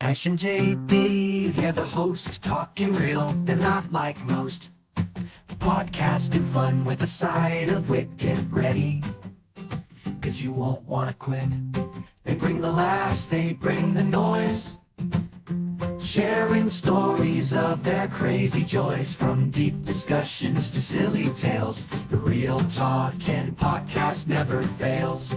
Ash and JD, they're the host, talking real, they're not like most. Podcast and fun with a side of wit, get ready, cause you won't wanna quit. They bring the laughs, they bring the noise, sharing stories of their crazy joys. From deep discussions to silly tales, the Real Talking podcast never fails.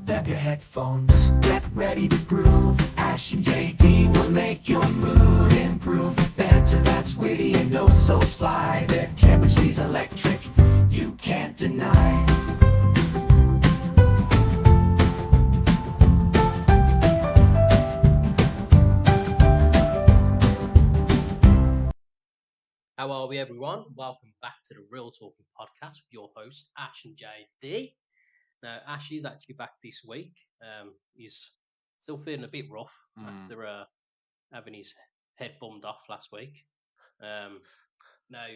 Grab your headphones, get ready to groove. Ash and JD will make your mood improve. Banter that's witty and oh so sly. Their chemistry's electric, you can't deny. How are we, everyone? Welcome back to the Real Talking podcast with your host, Ash and JD. Now, Ash is actually back this week. He's still feeling a bit rough after having his head bummed off last week. Now,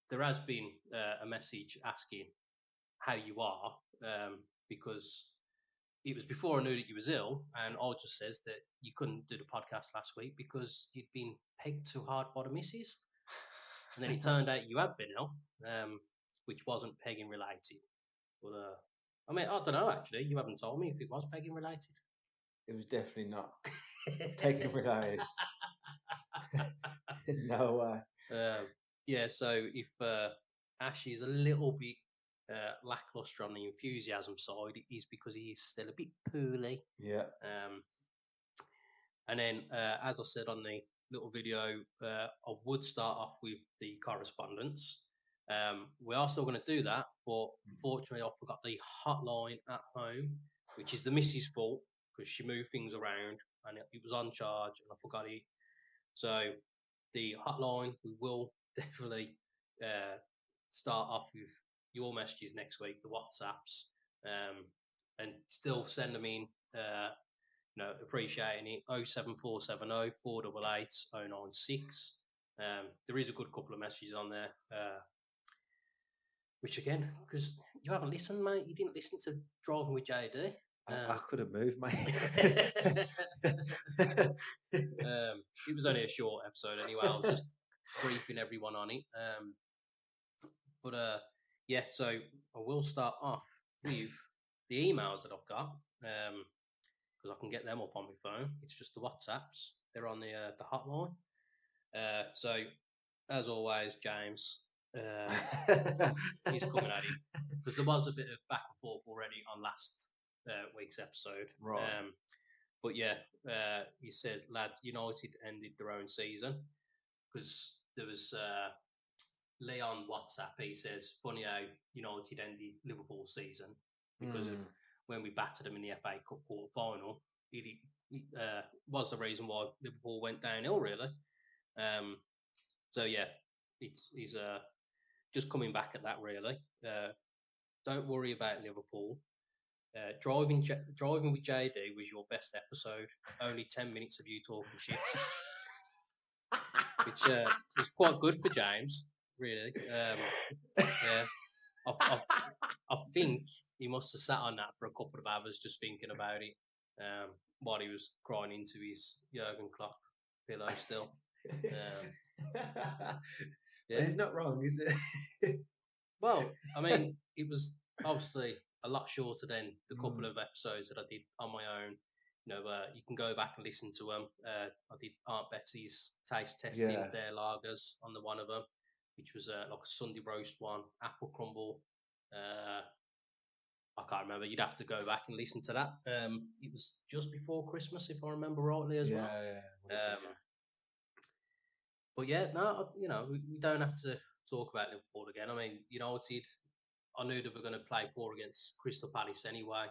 there has been a message asking how you are, because it was before I knew that you was ill, and I just says that you couldn't do the podcast last week because you'd been pegged too hard by the missus. And then it turned out you had been ill, which wasn't pegging related. But I mean, I don't know, actually. You haven't told me if it was pegging related. It was definitely not pegging related. No. Yeah, so if Ash is a little bit lackluster on the enthusiasm side, it is because he is still a bit poorly. Yeah. And then, as I said on the little video, I would start off with the correspondence. We are still going to do that, but unfortunately I forgot the hotline at home, which is the missus' fault because she moved things around and it was on charge and I forgot it. So the hotline, we will definitely start off with your messages next week, the WhatsApps, and still send them in. Appreciating it. 07470 488 096. There is a good couple of messages on there, which again, because you haven't listened, mate, you didn't listen to Driving with JD. I could have moved, mate. It was only a short episode anyway. I was just briefing everyone on it. So I will start off with the emails that I've got. Because I can get them up on my phone. It's just the WhatsApps. They're on the hotline. So, as always, James, he's coming at it. Because there was a bit of back and forth already on last week's episode. Right. But yeah, he says, lads, United ended their own season. Because there was Leon WhatsApp. He says, funny how United ended Liverpool's season. Because of when we battered them in the FA Cup quarter final, it was the reason why Liverpool went downhill, really. So yeah, he's just coming back at that, really. Don't worry about Liverpool. Driving with JD was your best episode. Only 10 minutes of you talking shit, which was quite good for James, really. Yeah. I think he must have sat on that for a couple of hours just thinking about it while he was crying into his Jurgen Klopp pillow still. Yeah. He's not wrong, is it? Well, I mean, it was obviously a lot shorter than the couple of episodes that I did on my own. You can go back and listen to them. I did Aunt Betsy's taste testing their lagers on the one of them, which was like a Sunday roast one, apple crumble. I can't remember. You'd have to go back and listen to that. It was just before Christmas, if I remember rightly, as well. Yeah. But yeah, no, we don't have to talk about Liverpool again. I mean, United, I knew they were going to play poor against Crystal Palace anyway.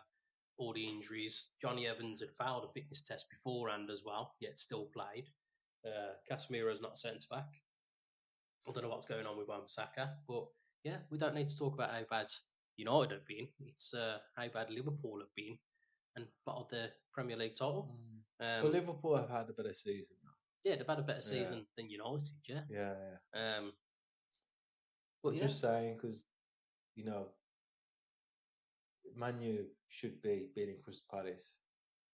All the injuries. Johnny Evans had failed a fitness test beforehand as well, yet still played. Casemiro's not centre back. I don't know what's going on with Wan-Bissaka, but yeah, we don't need to talk about how bad United have been. It's how bad Liverpool have been and bottled the Premier League title. But Liverpool have had a better season, though. Yeah, they've had a better season than United, yeah. Yeah. But just saying, because, Man U should be beating Crystal Palace.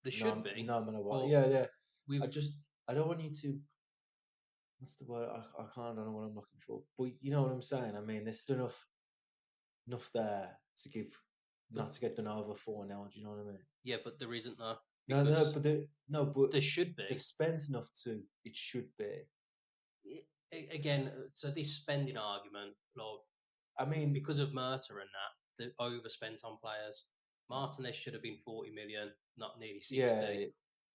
They should be. No matter what. But Yeah. I don't want you to. What's the word? I don't know what I'm looking for. But you know what I'm saying. I mean, there's still enough there to give, But- not to get done over 4-0. Do you know what I mean? Yeah, but there isn't though. No, Because but there should be. they've spent enough to. It should be. Again, so this spending argument, like I mean, because of Murta and that, they overspent on players. Martinez should have been 40 million, not nearly 60.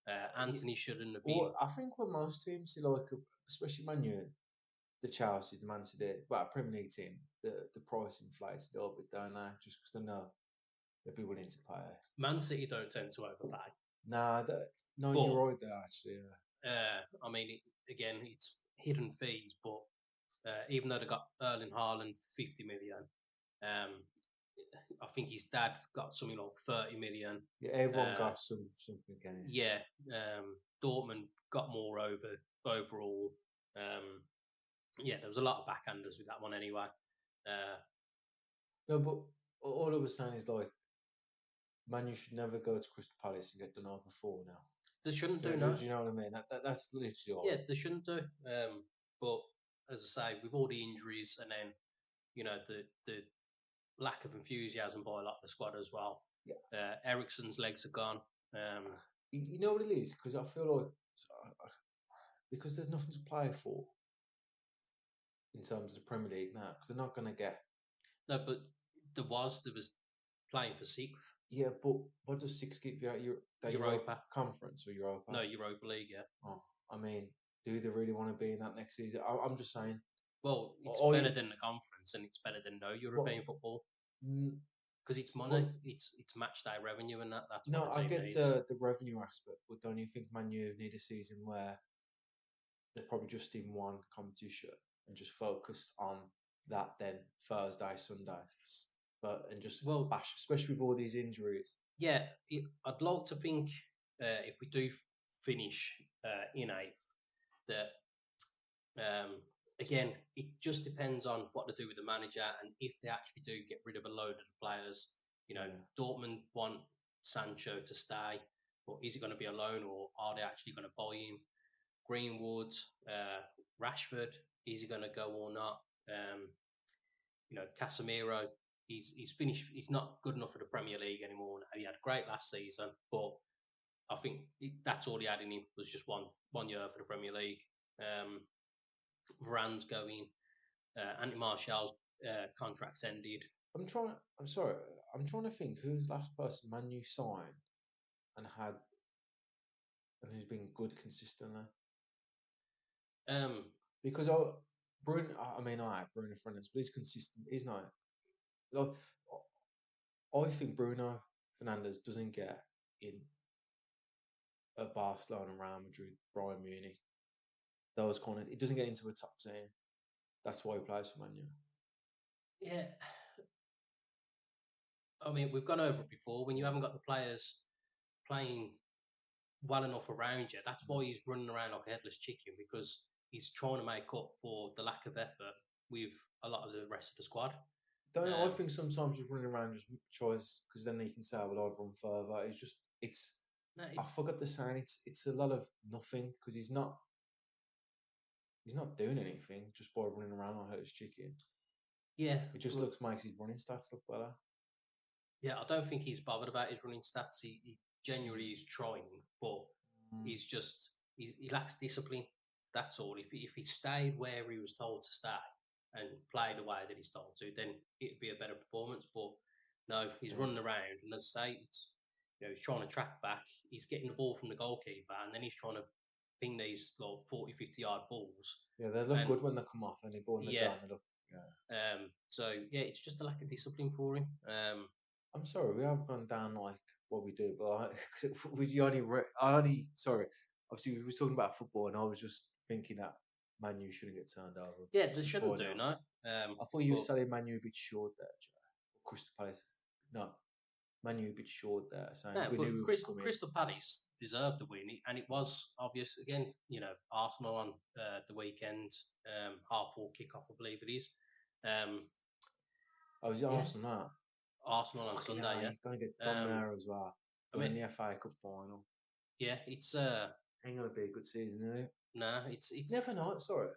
yeah. Anthony shouldn't have been. Well, I think when most teams, like especially Man U, the Chelsea's, the Man City, well, a Premier League team, the price inflates a little bit, don't they? Just because they know they'll be willing to pay. Man City don't tend to overpay. Nah, no, But- you're right there actually. I mean, again, it's hidden fees, but even though they got Erling Haaland 50 million, I think his dad got something like 30 million. Yeah, everyone Uh, got something. Yeah, Dortmund got more overall. Yeah, there was a lot of backhanders with that one anyway. No, but all I was saying is like, Man, you should never go to Crystal Palace and get done over 4 now. They shouldn't do Do that. you know what I mean? That's literally all. Yeah, they shouldn't do. But as I say, with all the injuries and then the lack of enthusiasm by a lot of the squad as well. Yeah. Ericsson's legs are gone. You know what it is? Because I feel like because there's nothing to play for in terms of the Premier League now, because they're not going to get. No, but there was playing for sixth. Yeah, but what does six keep you out? Europa Conference or Europa? No, Europa League. Yeah. Oh, I mean, do they really want to be in that next season? I'm just saying. Well, it's Oh, better yeah. than the conference, and it's better than no European football Mm, because it's money. well- it's match day revenue, and that's no, what the I team get needs. the revenue aspect, but don't you think Man U need a season where they're probably just in one competition and just focused on that then Thursday, Sunday, but and just Well- bash, especially with all these injuries. Yeah, I'd like to think if we do finish in eighth, that again it just depends on what they do with the manager and if they actually do get rid of a load of the players. Yeah. Dortmund want Sancho to stay, but is it going to be a loan or are they actually going to buy him? Greenwood, Rashford, is he going to go or not? Casemiro, he's finished. He's not good enough for the Premier League anymore. He had great last season, but I think that's all he had in him was just one year for the Premier League. Varane's going. Anthony Martial's contract's ended. I'm sorry. I'm trying to think who's the last person Man U signed and who's been good consistently. Because Bruno, I mean, Bruno Fernandes, but he's consistent. He's not. Like, I think Bruno Fernandes doesn't get in a Barcelona, Real Madrid, Bayern Munich. Those kind of. He doesn't get into a top team. That's why he plays for Man U. Yeah. I mean, we've gone over it before. When you haven't got the players playing well enough around you, that's why he's running around like a headless chicken because he's trying to make up for the lack of effort with a lot of the rest of the squad. I think sometimes just running around just choice because then you can say, "Well, I'd run further." I forgot the saying. It's a lot of nothing because he's not doing anything just by running around like a headless chicken. Yeah, It just makes his running stats look better. Yeah, I don't think he's bothered about his running stats. He genuinely is trying, but he lacks discipline. That's all. If he stayed where he was told to stay and played the way that he's told to, then it'd be a better performance. But no, he's running around, and as I say, he's trying to track back. He's getting the ball from the goalkeeper, and then he's trying to ping these like 40, 50-yard balls. Yeah, they look good when they come off, and they ball in the down. They look. Yeah. So yeah, it's just a lack of discipline for him. I'm sorry, we have gone down like what we do, but sorry. Obviously, we was talking about football, and I was just thinking that Man U shouldn't get turned over. Yeah, they shouldn't do, no. I thought you were saying Man U a bit short there, Joe. Crystal Palace. No, Man U a bit short there. Saying no, but Crystal Palace deserved the win, and it was obvious. Again, Arsenal on the weekend, 4:30 kickoff, I believe it is. Arsenal now? Arsenal on Sunday, yeah. You're going to get done there as well. In the FA Cup final. Yeah, it's Ain't gonna be a good season, is it? Nah, You it's never know. Sorry.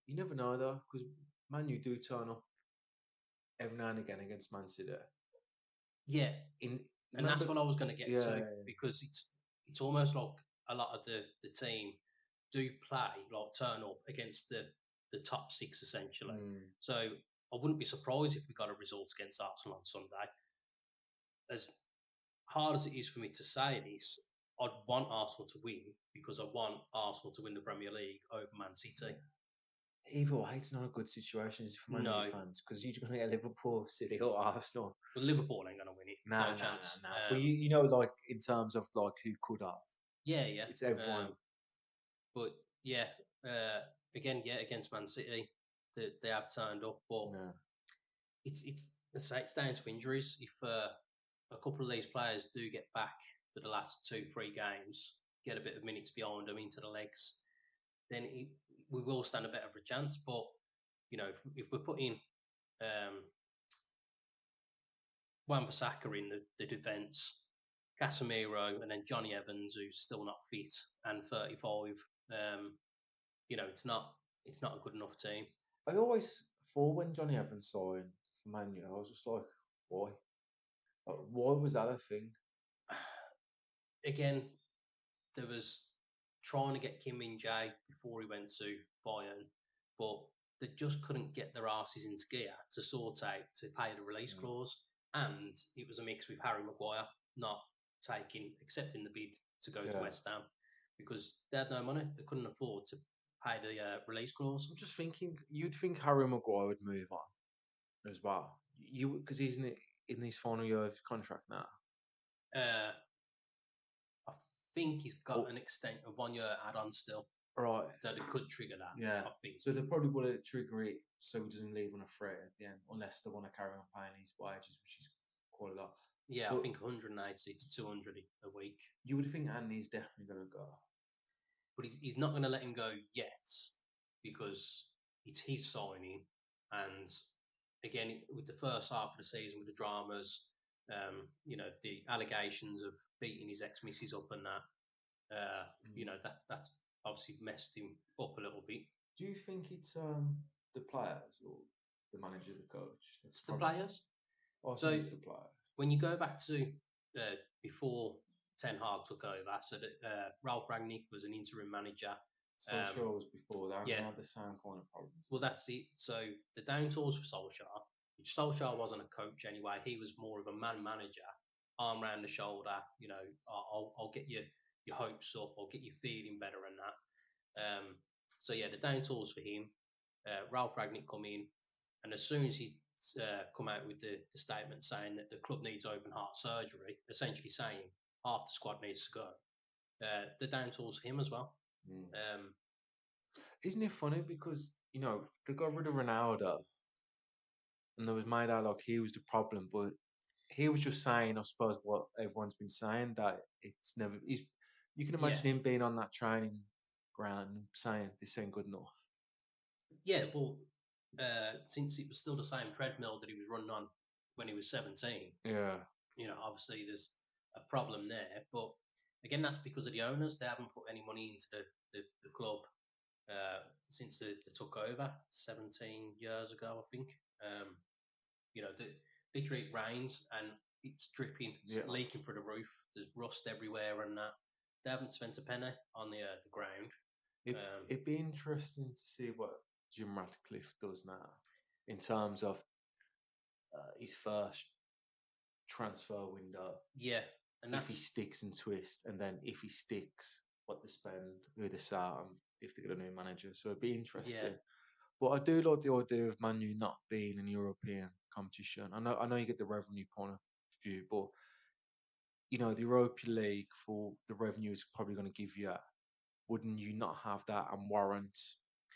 You never know though, because Man U do turn up every now and again against Man City. yeah, In and that's remember, what I was going to get yeah, to, because it's almost like a lot of the team do play like turn up against the top six essentially. mm, So I wouldn't be surprised if we got a result against Arsenal on Sunday. As hard as it is for me to say this, I'd want Arsenal to win because I want Arsenal to win the Premier League over Man City. either way, it's not a good situation is it, for Man U No, fans because you're going to get Liverpool, City, or Arsenal. but Liverpool ain't going to win it. Nah, No chance. But you know, like in terms of like who could have, Yeah. it's everyone. But yeah, again, yeah, against Man City, they have turned up, but Yeah. it's down to injuries. If a couple of these players do get back for the last 2-3 games, get a bit of minutes behind them into the legs, then we will stand a better of a chance. But you know, if we're putting Wan-Bissaka in the defence, Casemiro, and then Johnny Evans, who's still not fit, and 35. You know, it's not a good enough team. I always thought when Johnny Evans signed for Man U, I was just like, why? Like, why was that a thing? Again, there was trying to get Kim Min Jae before he went to Bayern, but they just couldn't get their asses into gear to sort out to pay the release clause, and it was a mix with Harry Maguire not accepting the bid to go to Yeah. West Ham because they had no money. They couldn't afford to pay the release clause. I'm just thinking, you'd think Harry Maguire would move on as well. Because he's in his final year of contract now. Uh, I think he's got Oh. an extent of 1 year add-on still, Right. so they could trigger that. Yeah. I think. So they probably want to trigger it so he doesn't leave on a free at the end, unless they want to carry on paying his wages, which is quite a lot. Yeah, But I think 180 to 200 a week. you would think Andy's definitely going to go. But he's not going to let him go yet because it's his signing. And again, with the first half of the season, with the dramas, you know, the allegations of beating his ex-missus up and that, you know, that's obviously messed him up a little bit. Do you think it's the players or the manager, the coach? It's the players. I So think it's the players. when you go back to before Ten Hag took over, so that Ralph Rangnick was an interim manager. Solskjaer was before that. Yeah. They had the same kind of problems. Well, that's it. So the down tools for Solskjaer, which Solskjaer wasn't a coach anyway. He was more of a man manager, arm round the shoulder. You know, I'll get your hopes up. I'll get you feeling better and that. So yeah, the down tools for him. Ralph Ragnick come in, and as soon as he come out with the statement saying that the club needs open heart surgery, essentially saying half the squad needs to go, the down tools for him as well. Isn't it funny because you know they got rid of Ronaldo, and there was made out like he was the problem, but he was just saying, I suppose, what everyone's been saying that it's never. You can imagine him being on that training ground and saying this ain't good enough. Yeah, well, since it was still the same treadmill that he was running on when he was 17, Yeah. you know, obviously there's a problem there. But again, that's because of the owners. They haven't put any money into the club since they took over 17 years ago, I think. You know, literally it rains and it's dripping, it's leaking through the roof. There's rust everywhere and that. They haven't spent a penny on the ground. It'd be interesting to see what Jim Ratcliffe does now in terms of his first transfer window. Yeah, and if he sticks and twists, and then if he sticks, what they spend, who they start, and if they get a new manager. So it'd be interesting. Yeah. But I do like the idea of Man U not being in European competition. I know you get the revenue point of view, but you know the Europa League for the revenue is probably going to give you. Wouldn't you not have that and warrant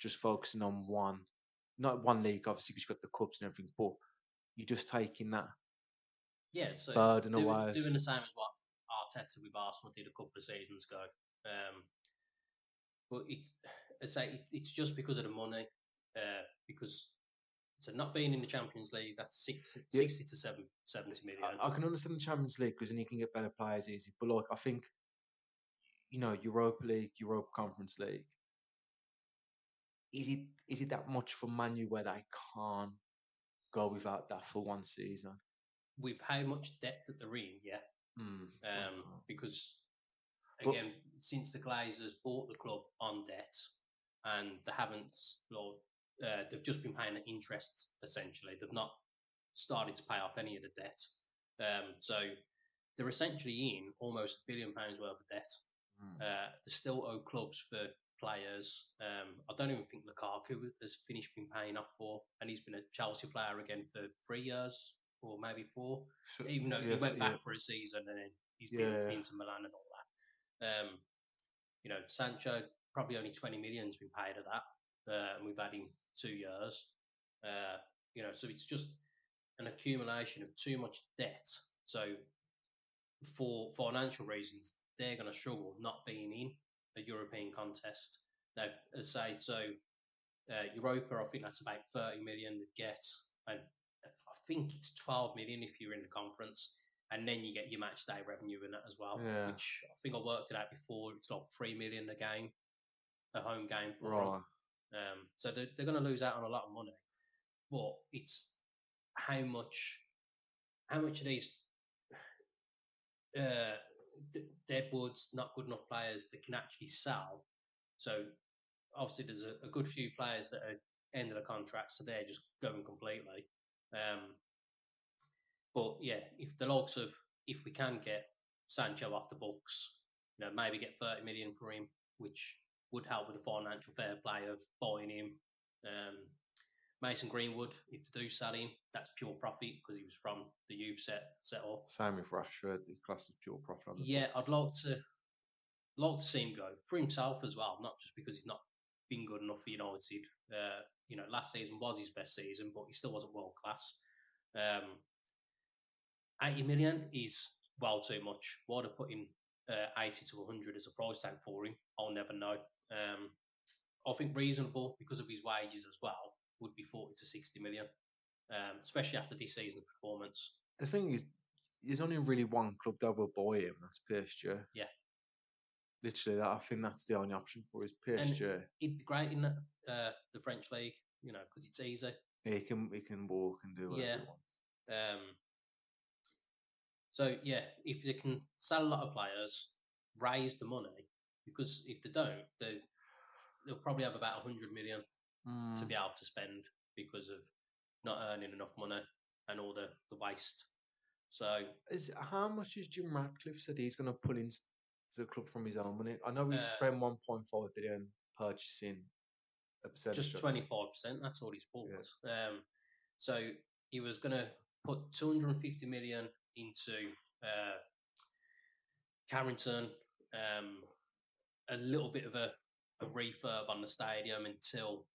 just focusing on one, not one league, obviously, because you've got the cups and everything, but you're just taking that so burden away. Doing the same as what Arteta with Arsenal did a couple of seasons ago. But it's just because of the money, because so not being in the Champions League, that's 60 to 70 million. I can understand the Champions League because then you can get better players easy. But like, I think Europa League, Europa Conference League. Is it that much for Man U where they can't go without that for one season? With how much debt that they're in, yeah. Okay. Because But- again, since the Glazers bought the club on debt, and they haven't, they've just been paying the interest essentially. They've not started to pay off any of the debt. So they're essentially in almost £1 billion worth of debt. They still owe clubs for players. I don't even think Lukaku has finished being paying off for, and he's been a Chelsea player again for 3 years or maybe 4. Even though he went back for a season and then he's been into Milan and all that. Sancho, probably only 20 million's been paid of that, and we've had him 2 years. So it's just an accumulation of too much debt. So for financial reasons, they're going to struggle not being in a European contest. Now, as I say, Europa, I think that's about 30 million to get, and I think it's 12 million if you're in the conference, and then you get your match day revenue in it as well, which I think I worked it out before. It's like 3 million a game, a home game for them. So they're going to lose out on a lot of money, but it's how much of these deadwoods, not good enough players that can actually sell. So obviously there's a good few players that are end of the contract, so they're just going completely. But yeah, if we can get Sancho off the books, maybe get 30 million for him, which would help with the financial fair play of buying him. Mason Greenwood, if they do sell him, that's pure profit because he was from the youth set up. Same with Rashford, the class of pure profit. I'd like to see him go for himself as well, not just because he's not been good enough for United. Last season was his best season, but he still wasn't world class. 80 million is well too much. Why they put in 80 to 100 as a price tag for him, I'll never know. I think reasonable because of his wages as well would be 40 to 60 million, especially after this season's performance. The thing is, there's only really one club that will buy him. That's PSG. Yeah. Literally, I think that's the only option for his PSG. And he'd be great in the French league, because it's easy. He can walk and do whatever he wants. So yeah, if they can sell a lot of players, raise the money, because if they don't, they'll probably have about 100 million to be able to spend because of not earning enough money and all the waste. So how much is Jim Ratcliffe said he's going to put into the club from his own money? I know he's spent 1.5 billion purchasing a percentage. Just 25%. That's all he's bought. Yeah. So he was going to put 250 million into Carrington, a little bit of a refurb on the stadium until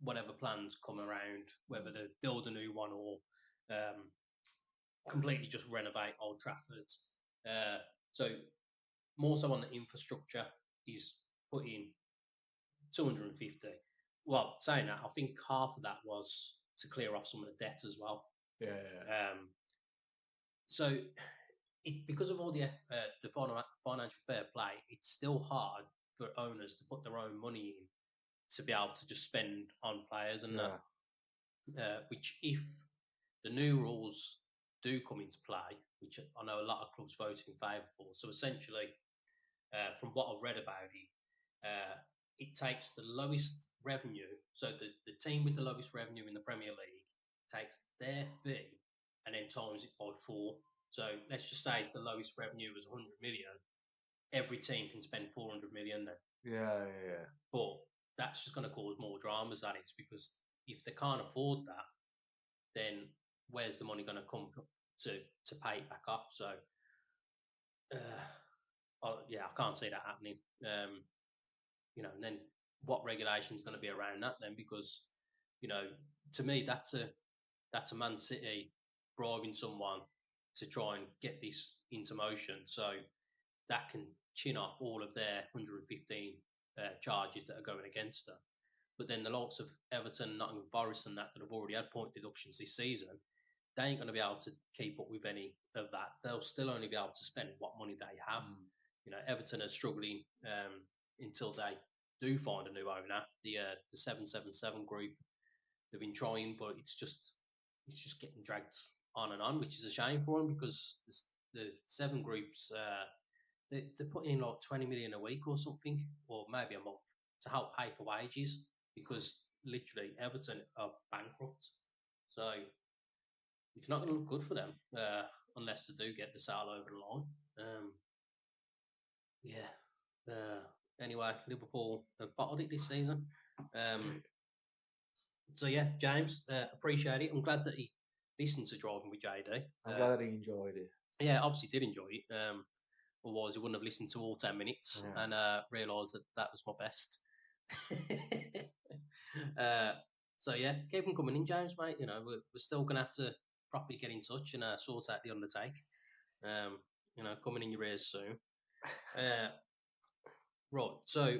whatever plans come around, whether they build a new one or completely just renovate Old Trafford. So more so on the infrastructure, he's put in 250. Well, saying that, I think half of that was to clear off some of the debt as well. Yeah. So because of all the financial fair play, it's still hard for owners to put their own money in to be able to just spend on players and that. Which, if the new rules do come into play, which I know a lot of clubs voted in favour for, so essentially, from what I've read about it takes the lowest revenue, so the team with the lowest revenue in the Premier League takes their fee and then times it by 4. So let's just say the lowest revenue was 100 million. Every team can spend 400 million then. Yeah. But that's just going to cause more dramas, that is, because if they can't afford that, then where's the money going to come to pay it back off? So, I can't see that happening. And then what regulation is going to be around that then? Because, to me, that's a Man City bribing someone to try and get this into motion, so that can chin off all of their 115 charges that are going against them. But then the likes of Everton, Nottingham Forest and that have already had point deductions this season, they ain't going to be able to keep up with any of that. They'll still only be able to spend what money they have. Everton are struggling until they do find a new owner. The 777 group, they've been trying, but it's just getting dragged on and on, which is a shame for them because the seven groups they're putting in like 20 million a week or something, or maybe a month to help pay for wages because literally Everton are bankrupt. So it's not going to look good for them unless they do get the sale over the line. Yeah. Anyway, Liverpool have bottled it this season. So yeah, James, appreciate it. I'm glad that he listened to Driving with JD. I'm glad he enjoyed it. Yeah, obviously did enjoy it. Otherwise, he wouldn't have listened to all 10 minutes and realised that that was my best. So yeah, keep them coming in, James, mate. We're still gonna have to properly get in touch and sort out the undertake. Coming in your ears soon. Right, so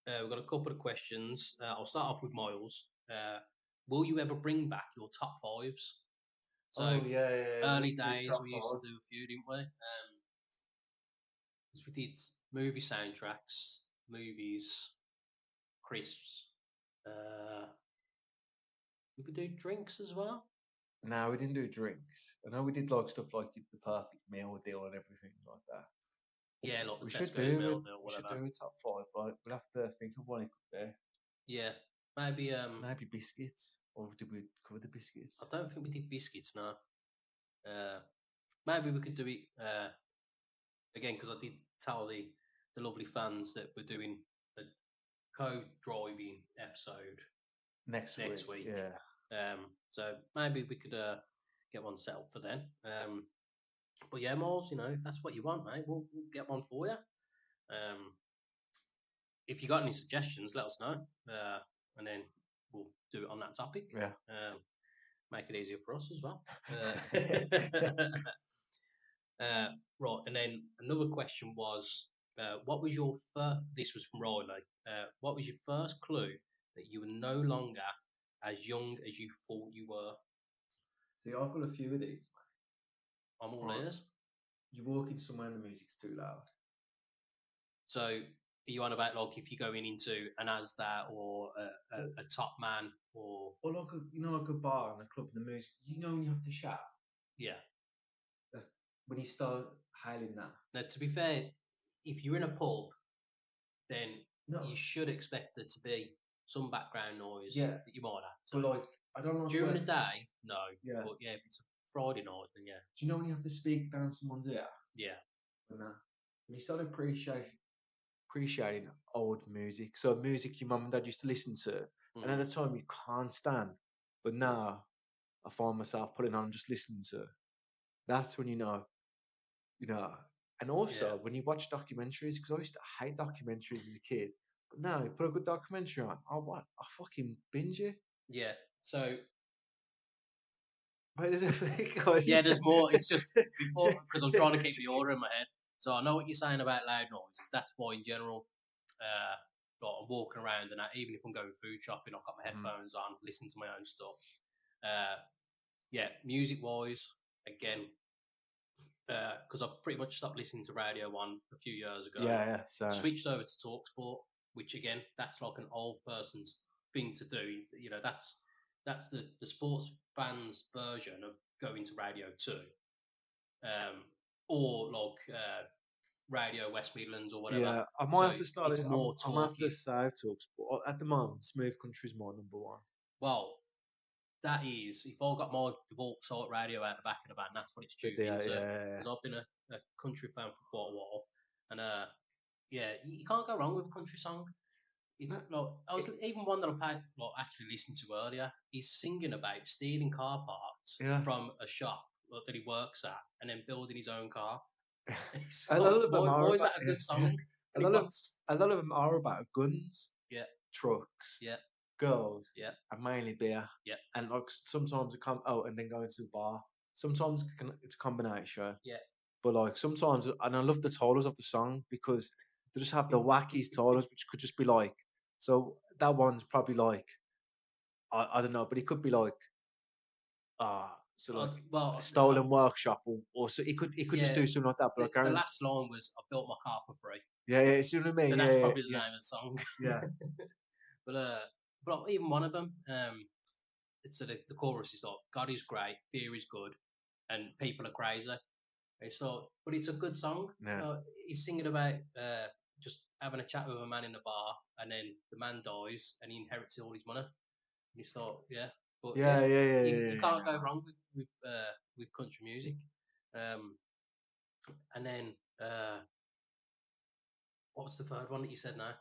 we've got a couple of questions. I'll start off with Miles. Will you ever bring back your top fives? So yeah. early Let's do days top we used to fives. do a few, didn't we? 'Cause we did movie soundtracks, movies, crisps. We could do drinks as well. No, we didn't do drinks. I know we did like stuff like the perfect meal deal and everything like that. Yeah, like the We should Tesco's do meal it. deal, We should whatever. do a top five, but we'll have to think of what it could Yeah, maybe. be. Maybe biscuits, or did we cover the biscuits? I don't think we did biscuits. No. Maybe we could do it again because I did tell the lovely fans that we're doing a co-driving episode Next week. Yeah. So maybe we could get one set up for then. But yeah, Miles, if that's what you want, mate, we'll get one for you. If you got any suggestions, let us know, and then we'll do it on that topic. Yeah. Make it easier for us as well. Right, and then another question was, what was your first? This was from Riley. What was your first clue that you were no longer as young as you thought you were? See, I've got a few of these. I'm all Right. ears. You walk in somewhere and the music's too loud. So, are you on about like if you're going into an Asda or a Top Man or Or like like a bar and a club and the music. When you have to shout. yeah? That's when you start hailing that. Now, to be fair, if you're in a pub, then No. you should expect there to be some background noise Yeah. that you might have But to. like, I don't know. During the day, no. Yeah. But yeah, if it's a Friday night, then yeah. Do you know when you have to speak down someone's ear? Yeah. When you start appreciating old music. So music your mum and dad used to listen to. And at the time you can't stand. But now I find myself putting on just listening to. That's when you know. And also when you watch documentaries, because I used to hate documentaries as a kid. But now you put a good documentary on. Oh what? I fucking binge it. Yeah. So Wait, there's yeah, there's more. It's just before because I'm trying to keep the order in my head. So I know what you're saying about loud noises. That's why in general, like I'm walking around and even if I'm going food shopping, I've got my headphones on, listening to my own stuff. Yeah, music wise, again, because I've pretty much stopped listening to Radio One a few years ago. Yeah. So Switched over to Talksport, which again, that's like an old person's thing to do. That's the sports fans version of going to Radio 2, or like Radio West Midlands or whatever. yeah, I might So have to start it's it. more I might have to talking. start Talksport. At the moment, Smooth Country's my number one. Well, that is, if I got my default sort radio out the back of the van, that's what it's tuned into. Because I've been a country fan for quite a while, and yeah, you can't go wrong with a country song. It's like even one that I actually listened to earlier. He's singing about stealing car parts from a shop that he works at, and then building his own car. A lot of them why is that a good song? A lot of them are about guns, trucks, girls, and mainly beer. Yeah. And like sometimes it come out and then go into a bar. Sometimes it's a combination. Yeah. But like sometimes, and I love the titles of the song because they just have the wackiest titles, which could just be like. So that one's probably like, I don't know, but it could be like, So like well, a stolen workshop, or so he could just yeah, do something like that. But I the guarantee, last line was, "I built my car for free," yeah, yeah, see what I so mean? that's Yeah, probably the yeah, name of the song. yeah, But even one of them, it's the chorus is like, "God is great, beer is good, and people are crazy." It's like, but it's a good song. yeah, He's singing about just having a chat with a man in the bar, and then the man dies, and he inherits all his money. And he's like, yeah, but yeah, yeah, yeah, yeah, yeah, you yeah, can't yeah. go wrong with country music. Um, and then what was the third one that you said now?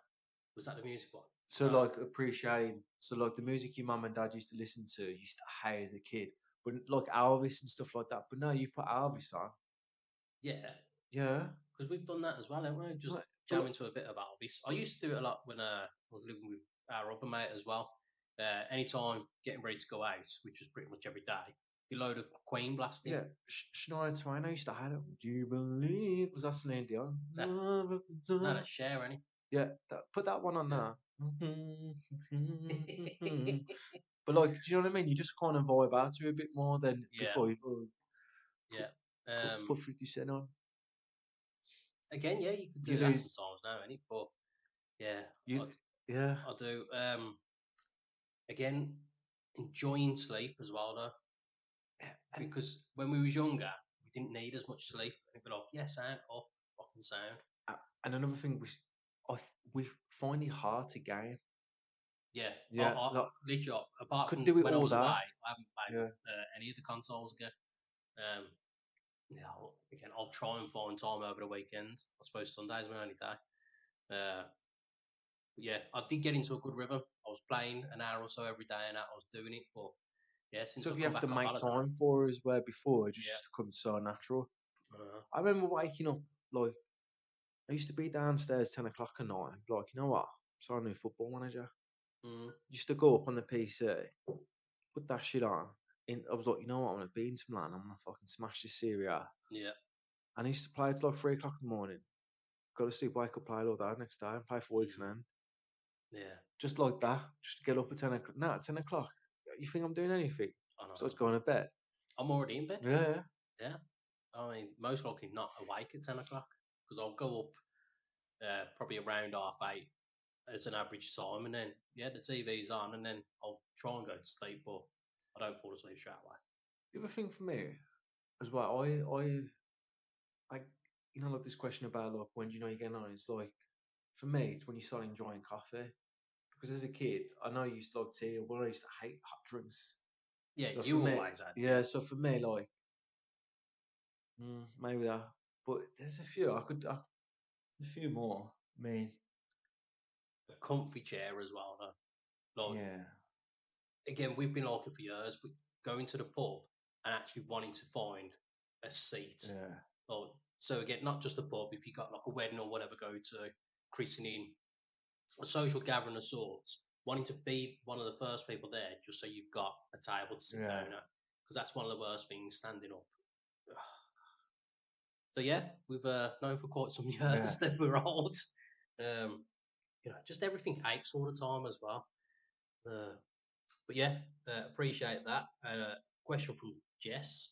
Was that the music one? So No. like appreciating, so like the music your mum and dad used to listen to, you used to hate as a kid, but like Elvis and stuff like that. But no, you put Elvis on, Yeah, yeah. because we've done that as well, haven't we? Just Like, but jamming to a bit of Elvis. I used to do it a lot when I was living with our other mate as well. Anytime getting ready to go out, which was pretty much every day, a load of Queen blasting. yeah, Shania Twain. I used to hate it. Do you believe? Was that Celine Dion? That, no, that's share any. Yeah, put that one on Yeah. there. But like, do you know what I mean? You just kind of vibe out to it a bit more than Yeah, before you yeah. put 50 Cent on. Again, yeah, you could You do that lose. sometimes now, any, but yeah, I, You yeah. I do. Again, enjoying sleep as well though, And because when we was younger, we didn't need as much sleep. We'd be like, yeah, sound up, fucking sound. and another thing we find it hard to game. Yeah, Yeah, I like literally, apart could from do it when I all was away, that. I haven't played Yeah. with any of the consoles again. Um, yeah, again, I'll try and find time over the weekend. I suppose Sunday's my only day. Yeah, I did get into a good rhythm. I was playing an hour or so every day, and I was doing it. But yeah, since So I if you come have to back off make holiday, time for it as well before, it just yeah, used to come so natural. uh, I remember waking up like I used to be downstairs 10 o'clock at night. And be like, you know what? So I'm a new football manager. mm, Used to go up on the PC, put that shit on. And I was like, you know what? I'm gonna be into Milan. I'm gonna fucking smash this Serie A. yeah, And I used to play till like 3 o'clock in the morning. Go to sleep, wake up, play all day next day, and play for weeks and mm, then yeah. just like that. Just get up at 10 o'clock. No, at 10 o'clock. You think I'm doing anything? I So I was know. going to bed. I'm already in bed. Yeah, Yeah, I mean, most likely not awake at 10 o'clock because I'll go up probably around 8:30 as an average time, and then yeah, the TV's on, and then I'll try and go to sleep, but I don't fall asleep straight away. the other thing for me as well, I, you know, like this question about like when do you know you're getting on? It's like for me, it's when you start enjoying coffee. Because as a kid, I know you used to like tea, but I used to hate hot drinks. Yeah, So for you me, always had, yeah. So for me, like maybe that. But there's a few. A few more. I mean, a comfy chair as well. Though. Like yeah, again, we've been like it for years, but going to the pub and actually wanting to find a seat. yeah, Like, so again, not just a pub. If you got like a wedding or whatever, go to christening, a social gathering of sorts, wanting to be one of the first people there, just so you've got a table to sit yeah, down at, because that's one of the worst things, standing up. So yeah, we've known for quite some yeah. years that we're old. Um, just everything aches all the time as well. Uh, but yeah, appreciate that. Question from Jess: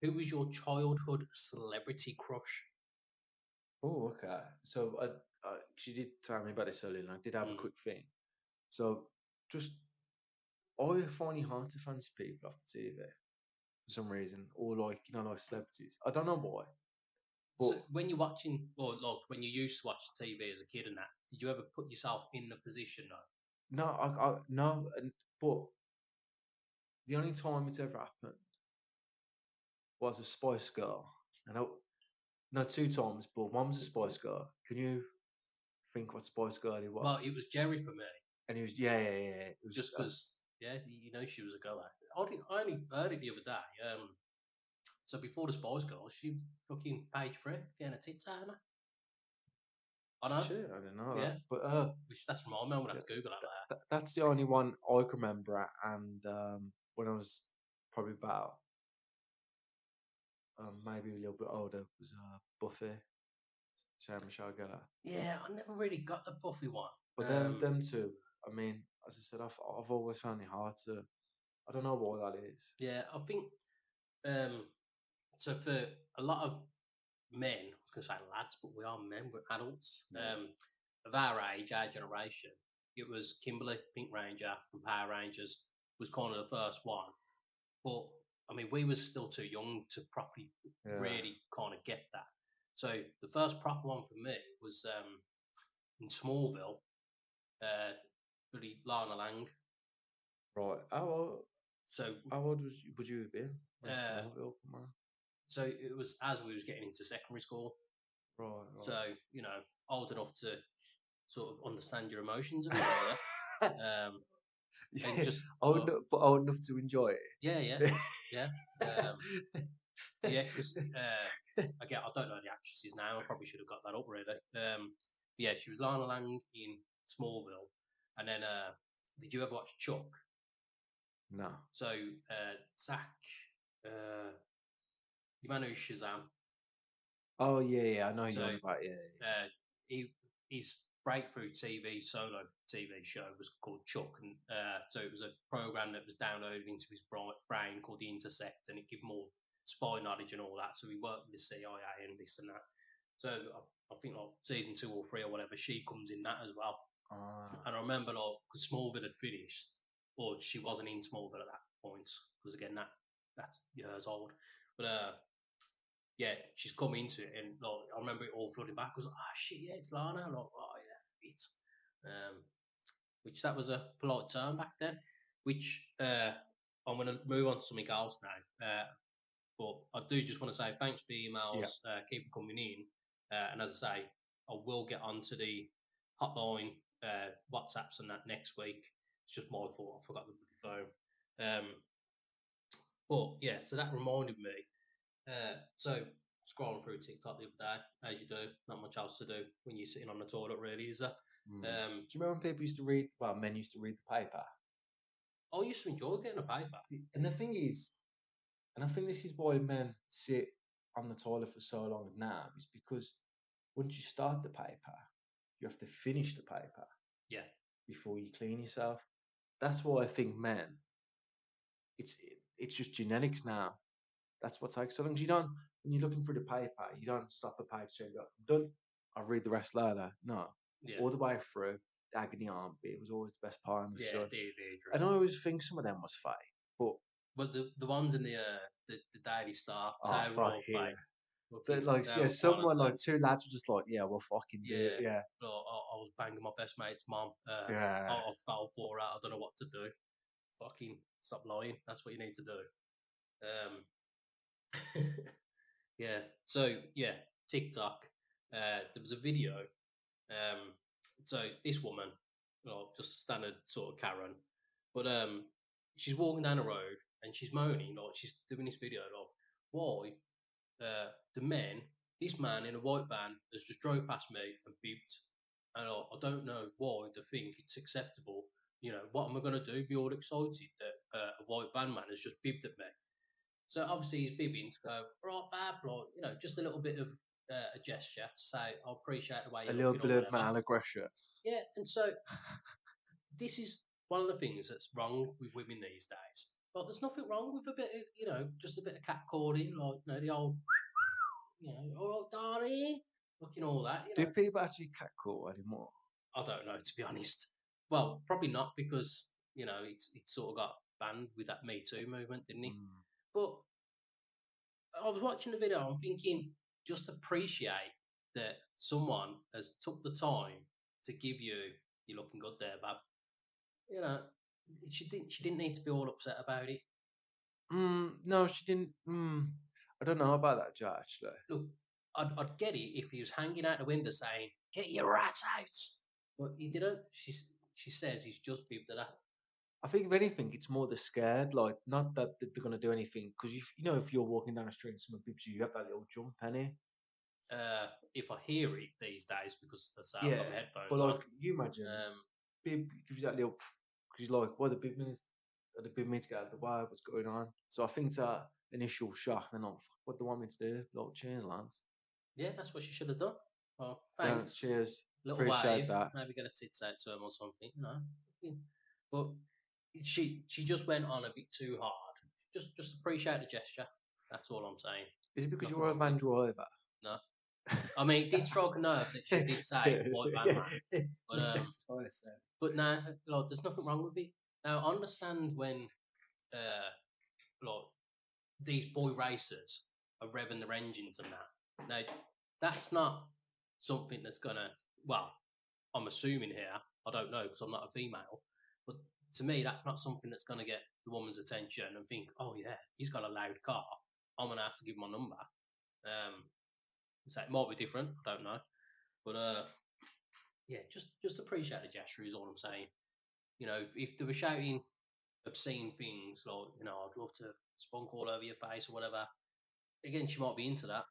who was your childhood celebrity crush? Oh, okay. So she did tell me about this earlier, and I did have a Mm. quick thing. So just I find it hard to fancy people off the TV for some reason, or like like celebrities. I don't know why, but So when you're watching, or like when you used to watch TV as a kid and that, did you ever put yourself in the position though? no, I no, but the only time it's ever happened was a Spice Girl, and no, two times, but one was a Spice Girl. Can you think what Spice Girl it was? Well, it was Jerry for me, And he was yeah. It was just because, yeah, she was a goer. I only heard it the other day. So before the Spice Girls, she fucking page three, getting a tits out of her. I know, shit. I didn't know yeah. that, but Which that's from my mum. We'll yeah, have to Google that later. that's the only one I can remember. And when I was probably about maybe a little bit older, was Buffy, Sarah Michelle Gellar. Yeah, I never really got the Buffy one. But them two, I mean, as I said, I've always found it hard to. I don't know why that is. Yeah, I think So for a lot of men, I was going to say lads, but we are men, we're adults. Yeah. Of our age, our generation, it was Kimberley, Pink Ranger, and Power Rangers was kind of the first one. But I mean, we was still too young to properly Yeah. really kind of get that. So the first proper one for me was in Smallville, really Lana Lang. Right. So How old would you have been when uh, Smallville come on? so it was as we was getting into secondary school. Right. So old enough to sort of understand your emotions a bit better. And just old enough to enjoy it. yeah. Because again, I don't know the actresses now. I probably should have got that up really. Yeah, she was Lana Lang in Smallville, and then did you ever watch Chuck? No. So Zach, you man who's Shazam. Oh yeah, I know So you're on about his breakthrough solo TV show was called Chuck, and so it was a program that was downloaded into his brain called The Intersect, and it gave more spy knowledge and all that. So he worked with the CIA and this and that. So I think like season 2 or 3 or whatever, she comes in that as well. And I remember like because Smallville had finished, or she wasn't in Smallville at that point, because again that's years old, but yeah, she's come into it, and like, I remember it all flooding back. I was like, oh shit, yeah, it's Lana. I'm like, oh yeah, fit. Which that was a polite term back then. Which I'm going to move on to something else now. But I do just want to say thanks for the emails. Keep them coming in. And as I say, I will get onto the hotline, WhatsApps, and that next week. It's just my fault. I forgot the bloody phone. But yeah, so that reminded me. So scrolling through TikTok the other day, as you do, not much else to do when you're sitting on the toilet, really, is there? Do you remember when people used to read? Well, men used to read the paper. I used to enjoy getting a paper. And the thing is, and I think this is why men sit on the toilet for so long now, is because once you start the paper, you have to finish the paper. Yeah. Before you clean yourself. That's why I think men. It's just genetics now. That's what takes so long. You don't when you're looking through the paper, you don't stop a page and go, done. I'll read the rest later. No. Yeah. All the way through, the agony armpit was always the best part in the show. And I And always think some of them was fake. but the ones in the Daily Star, they were all fake. But like, yeah, someone like 2 lads were just like, yeah, we'll fucking do it. Yeah. I was banging my best mate's mom. Yeah. I fell for her. I don't know what to do. Fucking stop lying. That's what you need to do. Yeah. So yeah, TikTok. There was a video. So this woman, well, just a standard sort of Karen, but she's walking down the road and she's moaning, like she's doing this video, like why this man in a white van has just drove past me and beeped, and I don't know why they think it's acceptable. What am I going to do? Be all excited that a white van man has just beeped at me. So obviously he's bibbing to go, right, bad, just a little bit of a gesture to say, I appreciate the way A you're little looking bit or of whatever. male aggression. Yeah, and so this is one of the things that's wrong with women these days. But there's nothing wrong with a bit of, just a bit of catcalling, like, the old, all right, darling, looking all that, Do people actually catcall anymore? I don't know, to be honest. Well, probably not because, it sort of got banned with that Me Too movement, didn't it? But I was watching the video, I'm thinking, just appreciate that someone has took the time to give you, you're looking good there, bab. She didn't need to be all upset about it. No, she didn't. I don't know about that, Joe, actually. Look, I'd get it if he was hanging out the window saying, "Get your rat out," but he didn't. She says he's just beeped at her. I think if anything, it's more the scared. Like, not that they're gonna do anything, because if you're walking down the street and someone beeps you, you have that little jump, penny. If I hear it these days, because as I say, I've got my headphones but like on. you imagine, beep gives you that little, because you're like, the big minutes, the big minutes get out of the way, what's going on? So I think it's that initial shock. Then like, what do you want me to do? Like, cheers, Lance. Yeah, that's what she should have done. Well, thanks. Cheers. Little Appreciate wave, that. maybe get a tits out to him or something, But she just went on a bit too hard. Just appreciate the gesture. That's all I'm saying. Is it because Nothing you're a wrong with van it. driver? No. I mean, it did strike a nerve that she did say white van man. But, That's what I said. but now, like, there's nothing wrong with it. Now, I understand when, like, these boy racers are revving their engines and that. Now, that's not something that's gonna. Well, I'm assuming here. I don't know because I'm not a female, but to me, that's not something that's gonna get the woman's attention and think, oh yeah, he's got a loud car. I'm gonna have to give him my number. So it might be different. I don't know, but yeah, just appreciate the gesture is all I'm saying. You know, if they were shouting obscene things like, you know, I'd love to spunk all over your face or whatever. Again, she might be into that.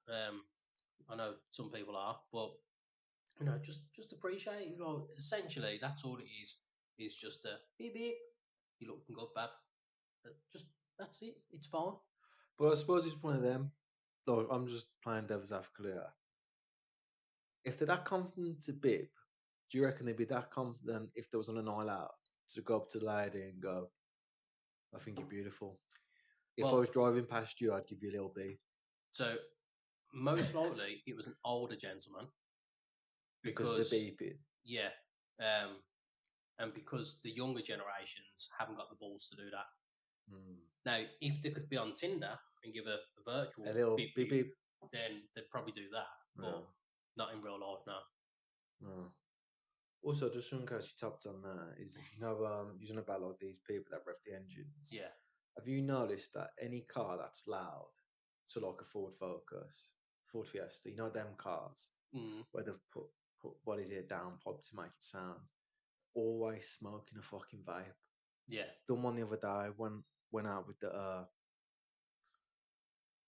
I know some people are, but you know, just appreciate. You know, essentially, that's all it is. It's just a beep beep. You looking good, bab. Just that's it. It's fine. But I suppose it's one of them. Like, I'm just playing devil's advocate here. If they're that confident to bib, do you reckon they'd be that confident if there was on a night out to go up to the lady and go, I think you're beautiful? If I Well- was driving past you, I'd give you a little beep. So most likely, it was an older gentleman Because they're beeping. yeah, and because the younger generations haven't got the balls to do that. Now, if they could be on Tinder and give a virtual A little beep, beep beep, beep. then they'd probably do that, but No. not in real life now. No. Also, just in case you tapped on that, is using about like these people that rev the engines. Yeah, Have you noticed that any car that's loud, so like a Ford Focus, Ford Fiesta, you know them cars where they've put what is it, down pop to make it sound, always smoking a fucking vape. yeah, Done one the other day, went out with the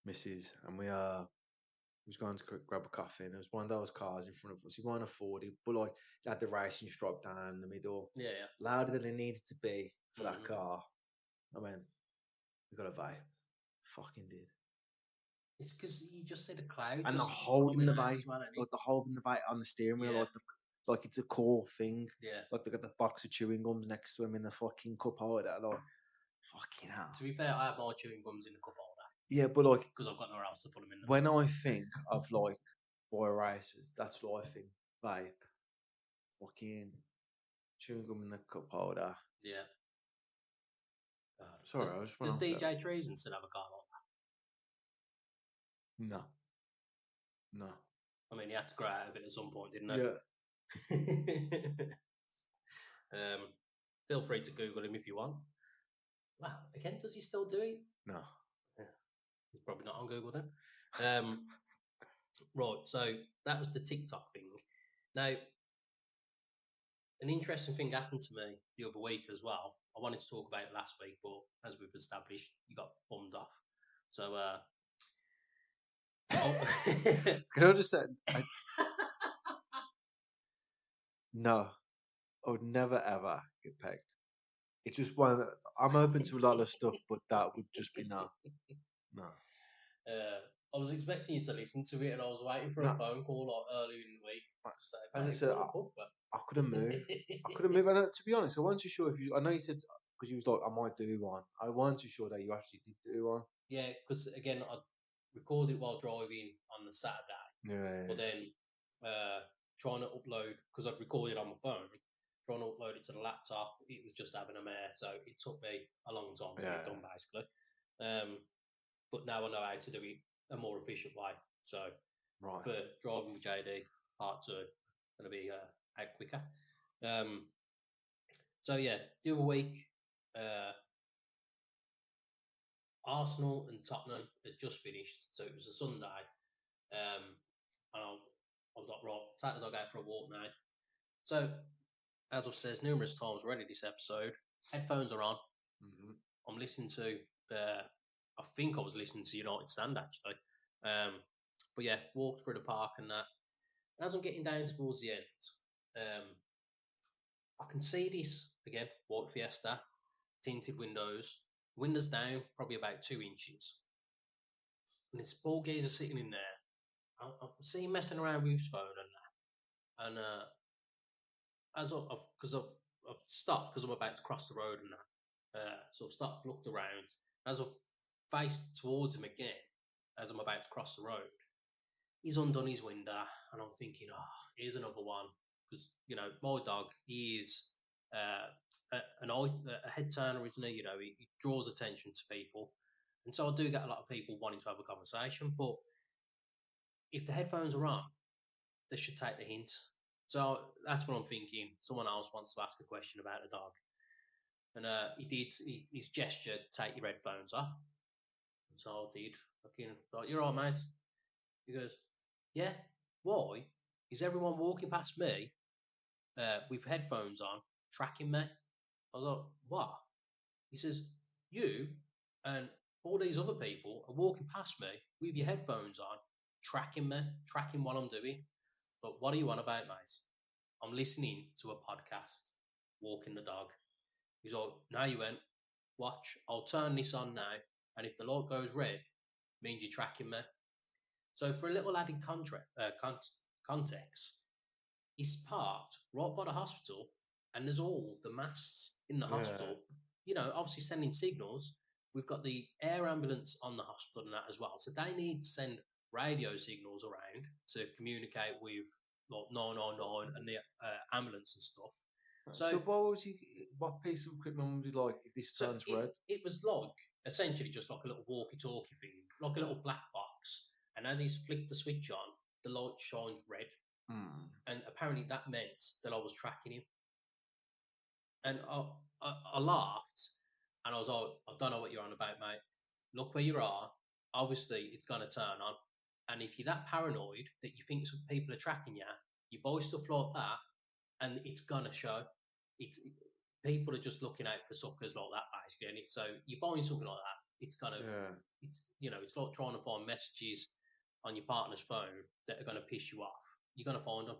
missus, and we was going to grab a coffee, and there was one of those cars in front of us. He weren't afford it, but like it had the racing stripe down in the middle, yeah. louder than it needed to be for that car. I went, they got a vape. Fucking did. It's because you just see the cloud And just they're holding the coming out vape, as well, ain't it? like they're holding the vape on the steering wheel, Yeah. like it's a core thing. Yeah. Like they got the box of chewing gums next to him in the fucking cup holder. Like, fucking hell. To be fair, I have my chewing gums in the cup holder Yeah, but like because I've got nowhere else to put them in. when I think of like boy racers, that's what I think. Vape, fucking chewing gum in the cup holder. Yeah. Sorry, I just does went off DJ Treason still have a car like that. No. No. that? I mean, he had to grow out of it at some point, didn't he? Yeah. Feel free to Google him if you want. Well, again, does he still do it? No. Yeah. He's probably not on Google then. Right, so that was the TikTok thing. Now, an interesting thing happened to me the other week as well. I wanted to talk about it last week, but as we've established, you got bummed off. So, Can I just say, no, I would never ever get pegged. It's just one. I'm open to a lot of stuff, but that would just be no. No. I was expecting you to listen to it, and I was waiting for a No. phone call like earlier in the week. So, As I mate, said, what the fuck, but... I couldn't move. I couldn't move. And to be honest, I wasn't too sure if you. I know you said because you was like, I might do one. I wasn't too sure that you actually did do one. Yeah, because again, I recorded while driving on the Saturday, Yeah. but then trying to upload because I've recorded on my phone, trying to upload it to the laptop, it was just having a mare, so it took me a long time to get it done, basically. But now I know how to do it a more efficient way. So Right. for driving with JD part 2, going to be out quicker. So yeah, the other week, Arsenal and Tottenham had just finished, so it was a Sunday, and I was like, right, take the dog out for a walk now. So, as I've said numerous times already this episode, headphones are on. Mm-hmm. I'm listening to, I think I was listening to United Stand actually. But yeah, walked through the park and that. And as I'm getting down towards the end, I can see this again, white Fiesta, tinted windows down probably about 2 inches. And this ball geezer sitting in there. I see him messing around with his phone and that. And as I've stopped because I'm about to cross the road and that. So I've stopped, looked around. As I've faced towards him again, as I'm about to cross the road, he's undone his window, and I'm thinking, oh, here's another one. Because, my dog, he is a head turner, isn't he? He draws attention to people. And so I do get a lot of people wanting to have a conversation. But if the headphones are on, they should take the hint. So that's what I'm thinking. Someone else wants to ask a question about the dog. And his gesture, take your headphones off. And so I did. Fucking, like, you're all right, mate. He goes, yeah, why is everyone walking past me with headphones on, tracking me? I was like, what? He says, you and all these other people are walking past me with your headphones on, tracking me, tracking what I'm doing. But what are you on about, mate? I'm listening to a podcast, walking the dog. He's like, no, you went. Watch, I'll turn this on now, and if the light goes red, means you're tracking me. So for a little added context, it's parked right by the hospital, and there's all the masts in the hospital. Obviously sending signals. We've got the air ambulance on the hospital and that as well. So they need to send radio signals around to communicate with like 999 and the ambulance and stuff. So what piece of equipment would you like if this turns red? It was like essentially just like a little walkie-talkie thing, like a little black box. And as he's flicked the switch on, the light shines red. And apparently that meant that I was tracking him. And I laughed, and I was like, I don't know what you're on about, mate. Look where you are. Obviously, it's going to turn on. And if you're that paranoid that you think some people are tracking you, you buy stuff like that, and it's going to show. People are just looking out for suckers like that, basically. And so you're buying something like that, it's going to, it's like trying to find messages on your partner's phone that are going to piss you off. You're going to find them.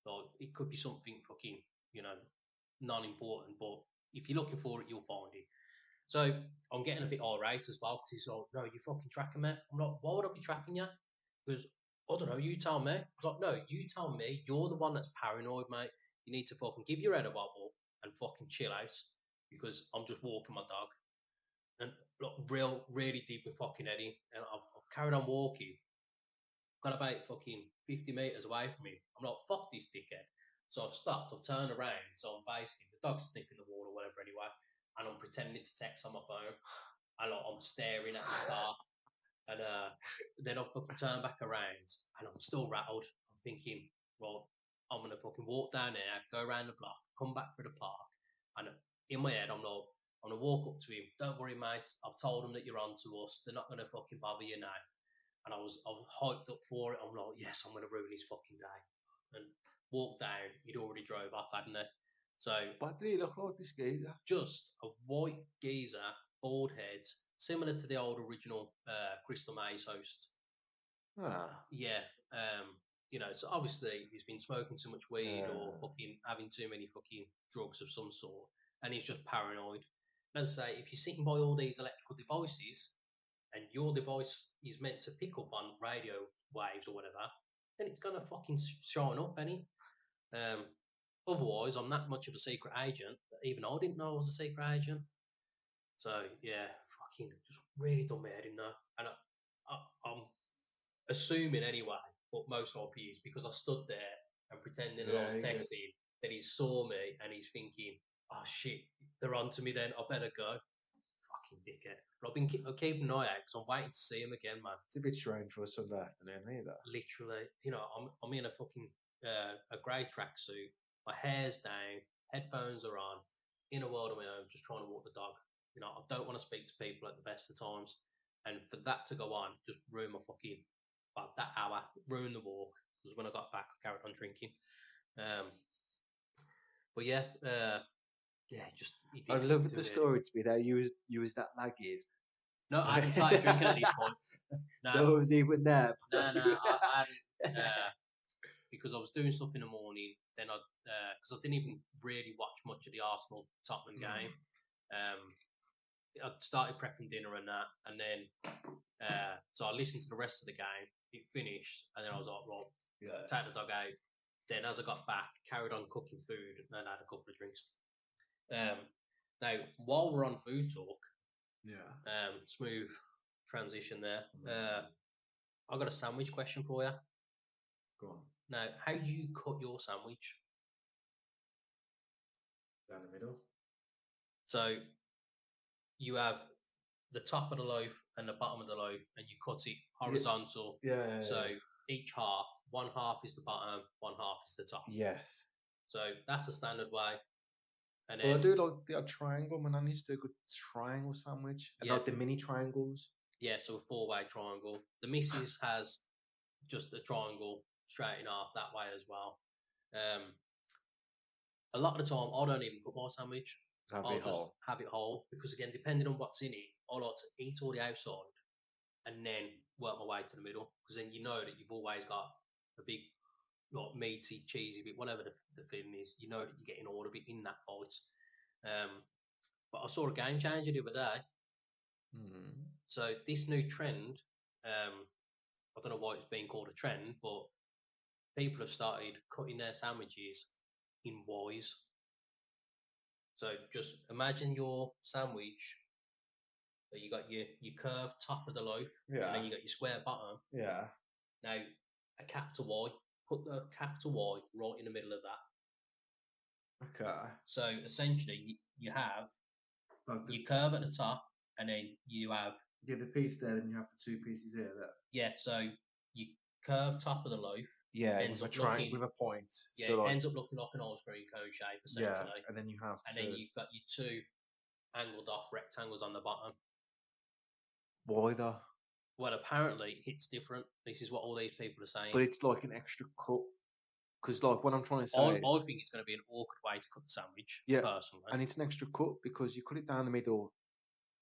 Like, it could be something fucking, non-important, but if you're looking for it, you'll find it. So I'm getting a bit irate as well because he's like, no, you're fucking tracking me. I'm like, why would I be tracking you? Because, I don't know, you tell me. I was like, no, you tell me. You're the one that's paranoid, mate. You need to fucking give your head a wobble and fucking chill out because I'm just walking my dog. And look, really deep with fucking Eddie. And I've carried on walking. Got about fucking 50 metres away from him. I'm like, fuck this dickhead. So I've stopped, I've turned around, so I'm facing him. The dog's sniffing the wall or whatever anyway. And I'm pretending to text on my phone. And I'm staring at his car. And then I've fucking turned back around and I'm still rattled. I'm thinking, well, I'm going to fucking walk down there, go around the block, come back through the park. And in my head, I'm like, I'm going to walk up to him. Don't worry, mate. I've told them that you're on to us. They're not going to fucking bother you now. And I was hyped up for it. I'm like, yes, I'm going to ruin his fucking day. And walked down. He'd already drove off, hadn't he? So, what did he look like, this geezer? Just a white geezer, bald head, similar to the old original Crystal Maze host. Yeah. So obviously he's been smoking too much weed or fucking having too many fucking drugs of some sort, and he's just paranoid. And as I say, if you're sitting by all these electrical devices, and your device is meant to pick up on radio waves or whatever, then it's gonna fucking shine up, ain't it? Otherwise, I'm that much of a secret agent that even I didn't know I was a secret agent. So yeah, fucking just really done my head in there. And I'm assuming anyway, but most likely is because I stood there and pretending that I was texting that he saw me and he's thinking, oh shit, they're on to me then, I better go. Fucking dickhead. But I'm keeping an eye out because I'm waiting to see him again, man. It's a bit strange for a Sunday afternoon, either. Literally, I'm in a fucking a grey tracksuit. My hair's down, headphones are on, in a world of my own, just trying to walk the dog. I don't want to speak to people at the best of times, and for that to go on, just ruin my fucking that hour, ruin the walk. Because when I got back, I carried on drinking. But yeah, just. I'd love the story to be there. You was that lagging. No, I hadn't started drinking at this point. No, I was even there. No, I hadn't. Because I was doing stuff in the morning. Then because I didn't even really watch much of the Arsenal Tottenham game. I started prepping dinner and that, and then so I listened to the rest of the game. It finished, and then I was like, "Well, take the dog out." Then, as I got back, carried on cooking food and had a couple of drinks. Now, while we're on food talk, smooth transition there. I've got a sandwich question for you. Go on. Now, how do you cut your sandwich? Down the middle. So you have the top of the loaf and the bottom of the loaf, and you cut it horizontal. Yeah. So each half, one half is the bottom, one half is the top. Yes. So that's a standard way. And Well, I then do like the odd triangle. My nan used to do a good triangle sandwich. And Yeah. like the mini triangles. yeah, so a 4-way triangle. The missus has just a triangle straight in half that way as well. A lot of the time, I don't even cut my sandwich. Have I'll it just whole. have it whole because again, depending on what's in it, I like to eat all the outside and then work my way to the middle because then you know that you've always got a big, like meaty, cheesy bit, whatever the filling is. You know that you're getting all of it in that bite. But I saw a game changer the other day. Mm. So this new trend, I don't know why it's being called a trend, but people have started cutting their sandwiches in Y's. So just imagine your sandwich. So you got your curved top of the loaf, and Yeah. then you got your square bottom. Yeah. Now a capital Y. Put the capital Y right in the middle of that. Okay. So essentially, you have Like your curve at the top, and then you have the piece there, then you have the two pieces here. There. So your curved top of the loaf Yeah, ends with a up looking with a point. yeah, So it like, ends up looking like an ice cream cone shape yeah, essentially. and then you have And to. then you've got your two angled off rectangles on the bottom. Why though? Well, apparently it's different. This is what all these people are saying. But it's like an extra cut. Because like what I'm trying to say I is, think it's going to be an awkward way to cut the sandwich. Yeah, personally. and it's an extra cut because you cut it down the middle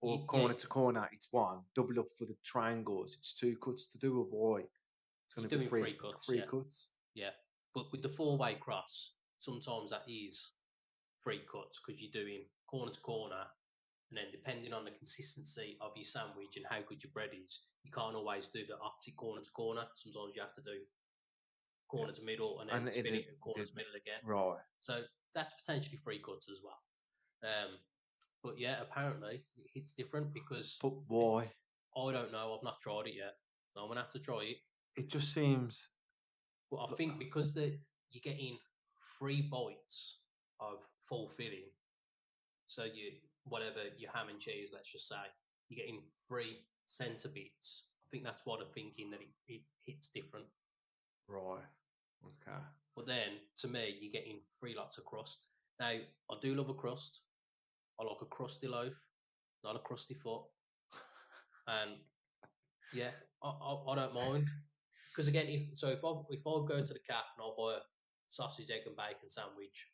or Yeah. corner to corner. It's one. Double up for the triangles. It's two cuts to do a Y. It's going to You're be doing three cuts, Three yeah. cuts. Yeah, but with the 4-way cross, sometimes that is 3 cuts because you're doing corner to corner, and then depending on the consistency of your sandwich and how good your bread is, you can't always do the opposite corner to corner. Sometimes you have to do corner to middle and then And spin it corner to middle again. Right. So that's potentially 3 cuts as well. But yeah, apparently it's different because But why? I don't know. I've not tried it yet, so I'm gonna have to try it. It just seems. But I think because you're getting 3 bites of full filling, so whatever your ham and cheese, let's just say, you're getting 3 centre bits. I think that's what I'm thinking that it hits different. Right. Okay. But then to me, you're getting 3 lots of crust. Now I do love a crust. I like a crusty loaf, not a crusty foot. And yeah, I don't mind because again, if I go to the Cap and I'll buy a sausage, egg, and bacon sandwich,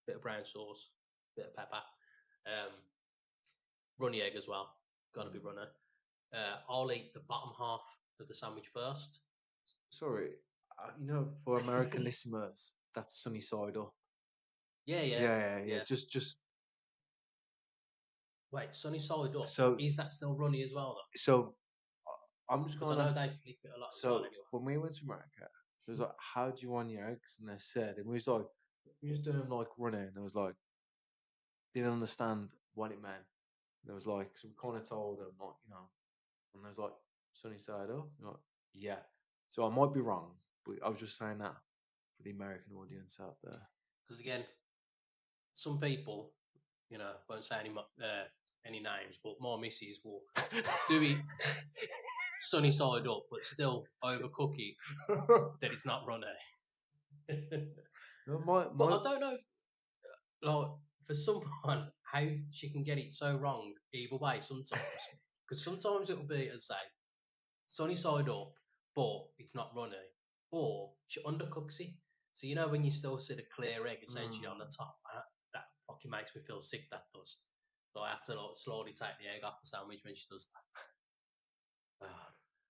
bit of brown sauce, bit of pepper, runny egg as well, got to be runner. I'll eat the bottom half of the sandwich first. Sorry, for American listeners, that's sunny side up. Yeah. Just wait, sunny side up. So is that still runny as well though? So I'm just Because going I know to. they flip it a lot. So as well anyway. when we went to America, it was like, "How do you want your eggs?" And they said, and we was like, we just doing them like running. And it was like, didn't understand what it meant. And it was like, so we kind of told them, like, and there was like, sunny side up. And like, yeah. So I might be wrong, but I was just saying that for the American audience out there. Because again, some people, won't say any names, but my missus will do it sunny side up, but still overcook it that it's not runny. But I don't know, like for someone, how she can get it so wrong either way sometimes. Because sometimes it'll be, as I say, sunny side up, but it's not runny, or she undercooks it. So when you still see the clear egg essentially on the top, that fucking makes me feel sick. That does. So I have to slowly take the egg off the sandwich when she does that.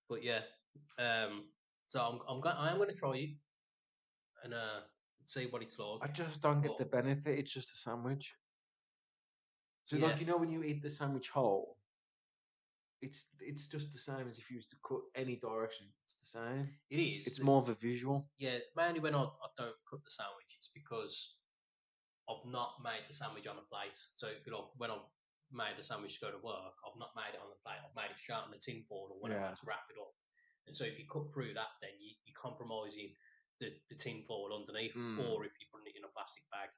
But yeah, so I am going to try it and see what it's like. I just don't get the benefit. It's just a sandwich. So Yeah. when you eat the sandwich whole, it's just the same as if you used to cut any direction. It's the same. It is. It's more of a visual. Yeah, mainly when I don't cut the sandwich, it's because I've not made the sandwich on a plate. So when I've made the sandwich to go to work, I've not made it on the plate. I've made it straight on the tin foil or whatever to wrap it up. And so if you cut through that, then you're compromising the tin foil underneath, Mm. or if you're putting it in a plastic bag,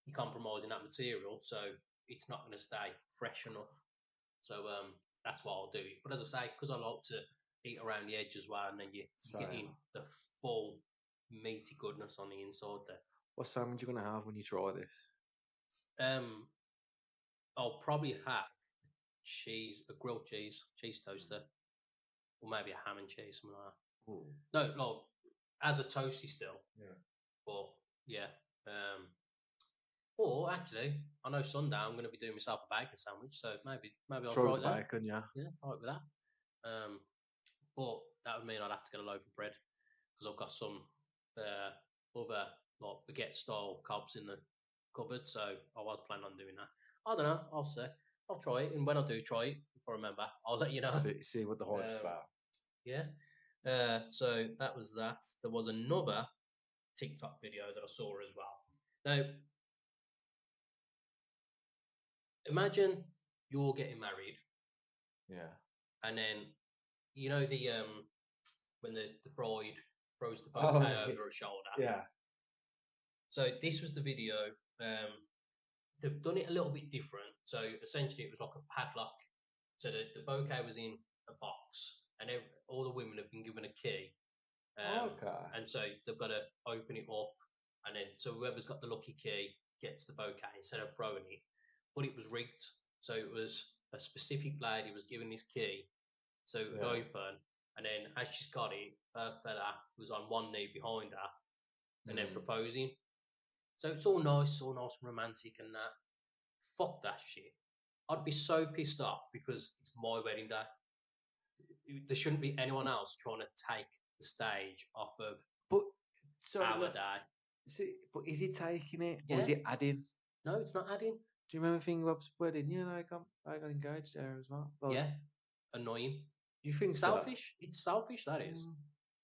you're compromising that material, so it's not going to stay fresh enough. So that's why I'll do it. But as I say, because I like to eat around the edge as well, and then you get in the full meaty goodness on the inside there. What sandwich you gonna have when you try this? I'll probably have a grilled cheese toaster, or maybe a ham and cheese, something like that. Ooh. No, as a toasty still. Yeah. But yeah. Or actually, I know Sunday I'm going to be doing myself a bacon sandwich, so maybe I'll try with it there. bacon, yeah. Yeah, try it with that. But that would mean I'd have to get a loaf of bread because I've got some other like baguette style cobs in the cupboard, so I was planning on doing that. I don't know. I'll see. I'll try it, and when I do try it, if I remember, I'll let you know. See what the hype's about. Yeah. So that was that. There was another TikTok video that I saw as well. Now, imagine you're getting married, Yeah. and then you know the when the bride throws the bouquet over her shoulder. Yeah. So this was the video. They've done it a little bit different. So essentially, it was like a padlock. So the bouquet was in a box, and all the women have been given a key. And so they've got to open it up, and then so whoever's got the lucky key gets the bouquet instead of throwing it. But it was rigged, so it was a specific lady was given this key, so it would open, and then as she's got it, her fella was on one knee behind her, and then proposing. So it's all nice and romantic and that. Fuck that shit. I'd be so pissed off because it's my wedding day. There shouldn't be anyone else trying to take the stage off of our day. But is he taking it, Yeah. or is he adding? No, it's not adding. Do you remember thinking Rob's wedding? Yeah, I got engaged there as well. Like, Yeah, annoying. You think selfish? So? It's selfish. That is.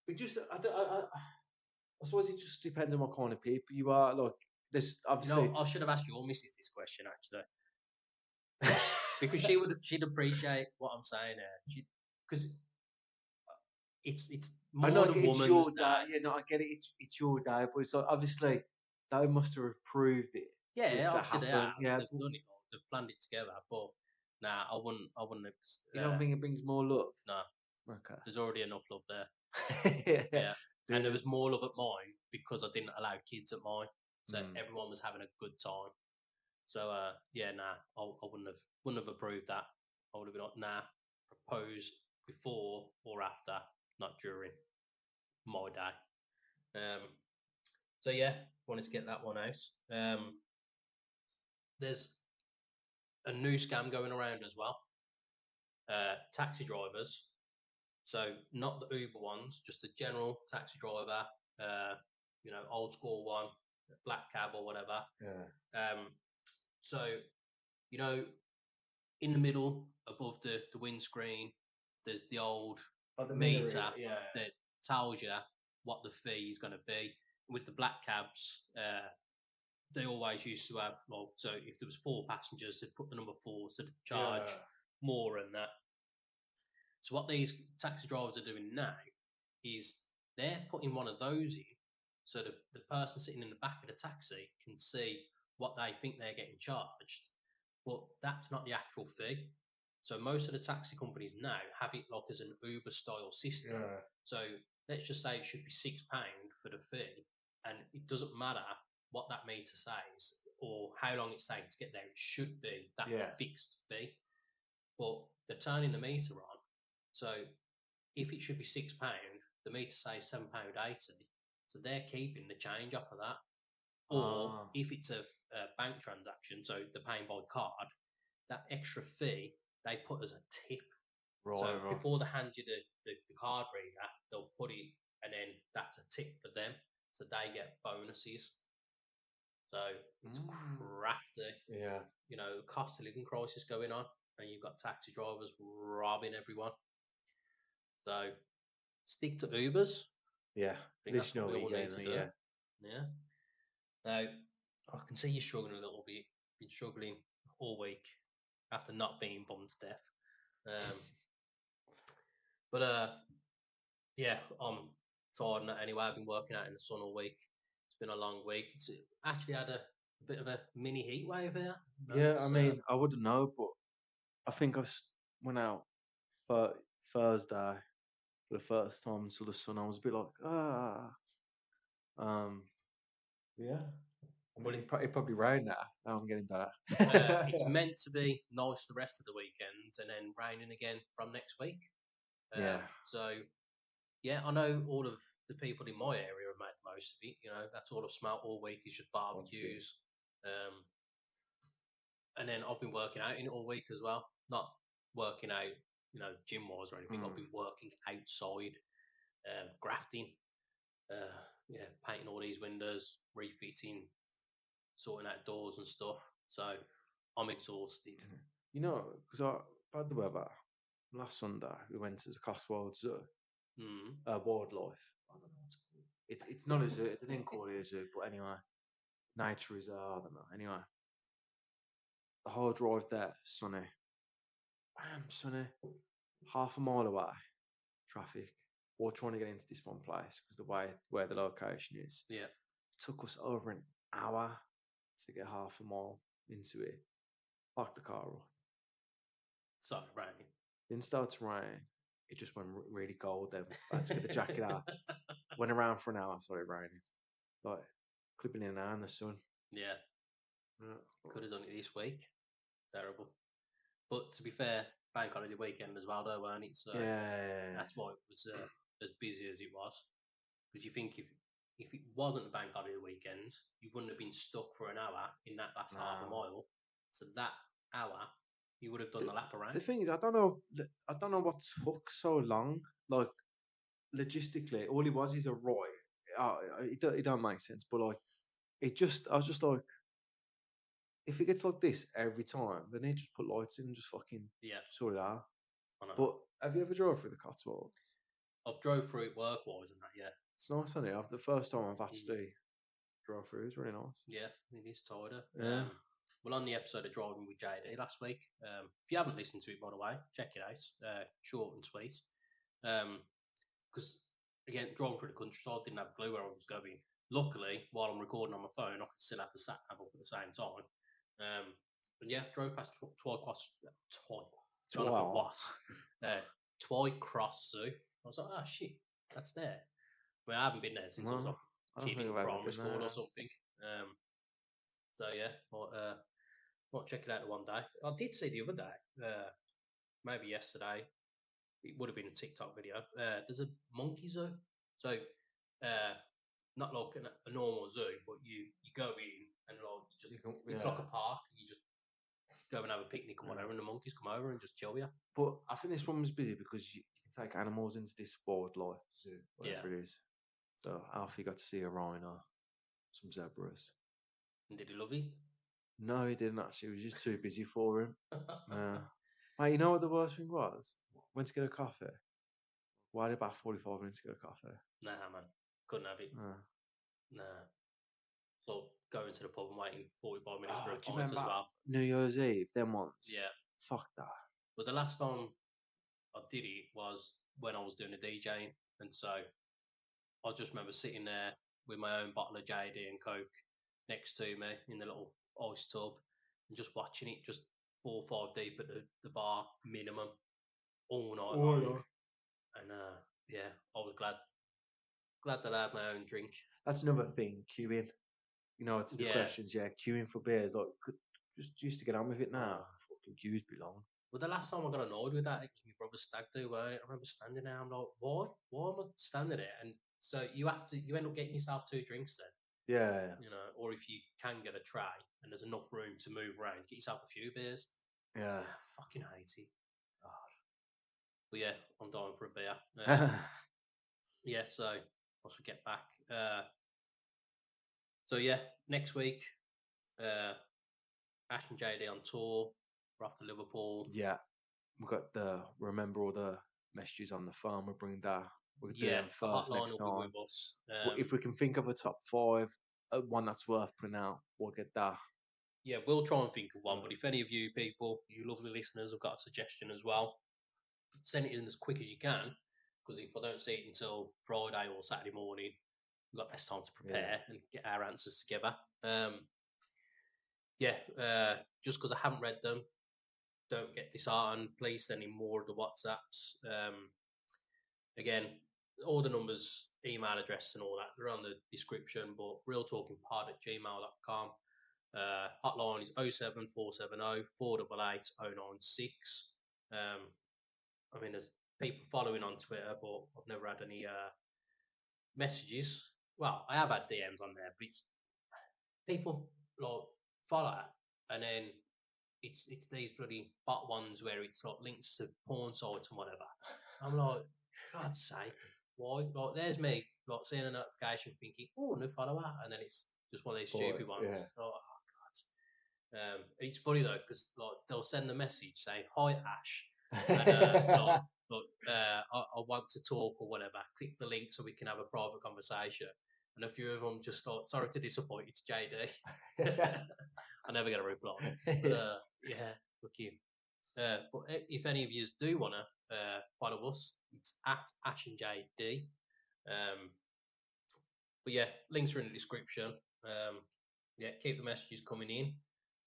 It just, I suppose it just depends on what kind of people you are. Like, this obviously. I should have asked your missus this question actually, because she'd appreciate what I'm saying there. Because it's more the woman's day. Yeah, no, I get it. It's your day, but it's like, obviously they must have approved it. Yeah, obviously they have. Yeah, they've done it all. They've planned it together. But nah, I wouldn't. You don't think it brings more love? No. Okay. There's already enough love there. Yeah. And there was more love at mine because I didn't allow kids at mine, so everyone was having a good time. So yeah, nah, I wouldn't have approved that. I would have been like, nah, propose before or after, not during my day. So yeah, wanted to get that one out. There's a new scam going around as well. Taxi drivers. So not the Uber ones, just a general taxi driver, old school one, black cab or whatever. Yeah. So, in the middle above the windscreen, there's the old meter that tells you what the fee is going to be. With the black cabs, they always used to have, so if there was 4 passengers, they'd put the number 4, so they'd charge more than that. So what these taxi drivers are doing now is they're putting one of those in so the person sitting in the back of the taxi can see what they think they're getting charged, but that's not the actual fee. So most of the taxi companies now have it like as an Uber style system. Yeah. So let's just say it should be £6 for the fee, and it doesn't matter what that meter says or how long it's taking to get there. It should be that fixed fee, but they're turning the meter on. So if it should be £6, the meter says £7.80. So they're keeping the change off of that. Or if it's a bank transaction, so they're paying by card, that extra fee they put as a tip. Right. Before they hand you the card reader, they'll put it, and then that's a tip for them. So they get bonuses. So it's crafty. Yeah. The cost of living crisis going on, and you've got taxi drivers robbing everyone. So stick to Ubers. Yeah. At least what we all need to do. Yeah. Now, I can see you're struggling a little bit. Been struggling all week after not being bummed to death. But Yeah, I'm tired of that anyway. I've been working out in the sun all week. It's been a long week. It's actually had a bit of a mini heat wave here. Yeah, I mean, I wouldn't know, but I think went out Thursday for the first time and saw the sun. I was a bit like, ah. Um, yeah. I Well, mean, it probably rained now. Now I'm getting better. it's meant to be nice the rest of the weekend and then raining again from next week. Yeah. So, yeah, I know all of the people in my area have made the most of it. You know, that's all I've smelt all week is just barbecues. And then I've been working out in it all week as well. Not working out, gym wise or anything. I've been working outside, grafting, yeah, painting all these windows, refitting, sorting out doors and stuff. So I'm exhausted. You know, because about the weather, last Sunday we went to the Cotswold Zoo, wildlife. I don't know what it's called. It's not a zoo. They didn't call it a zoo, but anyway, nature reserve. I don't know. Anyway, the whole drive there, sunny. Bam, sunny. Half a mile away, traffic. We're trying to get into this one place because the way where the location is. Yeah. It took us over an hour to get half a mile into it. Parked the car up. Started raining. Didn't start to rain. It just went really cold. Then I had to get the jacket out. Went around for an hour. Started raining. Like clipping in an hour in the sun. Yeah. Yeah. Could have done it this week. Terrible. But to be fair, bank holiday weekend as well, though, weren't it? So Yeah. that's why it was as busy as it was. Because you think if it wasn't the bank holiday weekend, you wouldn't have been stuck for an hour in that last half a No. mile. So that hour, you would have done the lap around. The thing is, I don't know what took so long. Like logistically, all it was is a ride. It don't make sense, but like I was just like, if it gets like this every time, then they just put lights in and just fucking sort it out. I know. But have you ever drove through the Cotswolds? I've drove through it work-wise and that, yeah. It's nice, isn't it? The first time I've actually drove through, it's really nice. Yeah, it is tighter. Yeah. Well, on the episode of Driving with JD last week, if you haven't listened to it, by the way, check it out. Short and sweet. Because, again, driving through the countryside, didn't have a clue where I was going. Luckily, while I'm recording on my phone, I could still have the sat nav up at the same time. But yeah, drove past Twycross Zoo. I was like, oh shit, that's there. I mean, I haven't been there since I was like I a don't kid think in I've ever primary been school there. or something. So yeah, might check it out one day. I did see the other day, maybe yesterday. It would have been a TikTok video. There's a monkey zoo, so not like a normal zoo, but you go in and like it's like a park. You just go and have a picnic or whatever, and the monkeys come over and just chill with you. But I think this one was busy because you can take animals into this wildlife zoo, whatever it is. So Alfie got to see a rhino, some zebras. And did he love it? No, he didn't actually. It was just too busy for him. Mate, you know what the worst thing was? Went to get a coffee. Waited about 45 minutes to get a coffee. Nah, man. Couldn't have it. Nah. So going to the pub and waiting 45 minutes for a pint as well. New Year's Eve, them ones? Yeah. Fuck that. But the last time I did it was when I was doing the DJing. And so I just remember sitting there with my own bottle of JD and Coke next to me in the little ice tub and just watching it just 4 or 5 deep at the bar minimum all night long. And yeah, I was glad that I had my own drink. That's another thing, queuing. You know, it's the questions, queuing for beers. Like, just used to get on with it now. Fucking queues be long. Well, the last time I got annoyed with that, it was my brother's stag do, weren't it? I remember standing there, I'm like, why? Why am I standing there? And so you end up getting yourself 2 drinks then. Yeah. You know, or if you can get a tray and there's enough room to move around, get yourself a few beers. Yeah. I fucking hate it. God. But yeah, I'm dying for a beer. Yeah, so I should get back. So yeah, next week, Ash and JD on tour. We're off to Liverpool. Yeah. We've got remember all the messages on the phone. We'll bring that. We'll do them first Hotline next will time. be with us. If we can think of a top 5, one that's worth putting out, we'll get that. Yeah, we'll try and think of one. But if any of you people, you lovely listeners, have got a suggestion as well, send it in as quick as you can. because if I don't see it until Friday or Saturday morning, we've got less time to prepare and get our answers together. Just because I haven't read them, don't get disheartened. Please send in more of the WhatsApps. Again, all the numbers, email address, and all that, they're on the description. But realtalkingpod@gmail.com. Hotline is 07470 488 096. I mean, there's people following on Twitter, but I've never had any messages. Well, I have had DMs on there, but it's people like follow, and then it's these bloody bot ones where it's like links to porn sites and whatever. I'm like, God's sake, why? Like, there's me like seeing a notification, thinking, oh, new follower, and then it's just one of these stupid ones. Yeah. Oh God. It's funny though because like they'll send the message saying, "Hi Ash," and I want to talk or whatever. Click the link so we can have a private conversation. And a few of them just thought, sorry to disappoint, it's JD. I never get a reply. But look you. But if any of you do want to follow us, it's at Ash and JD. But yeah, links are in the description. Keep the messages coming in.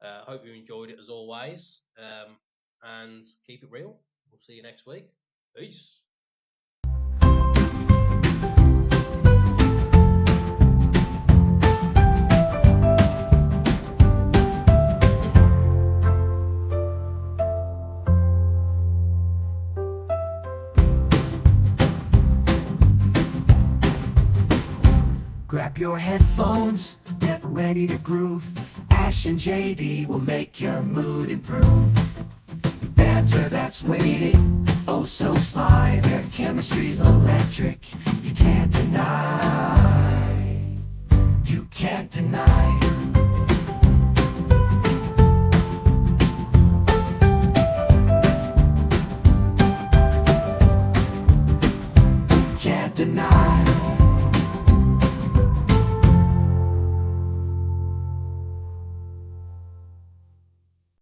Hope you enjoyed it as always. And keep it real. We'll see you next week. Peace. Grab your headphones, get ready to groove. Ash and JD will make your mood improve. Banter that's waiting, oh so sly. Their chemistry's electric, you can't deny. You can't deny. Can't deny.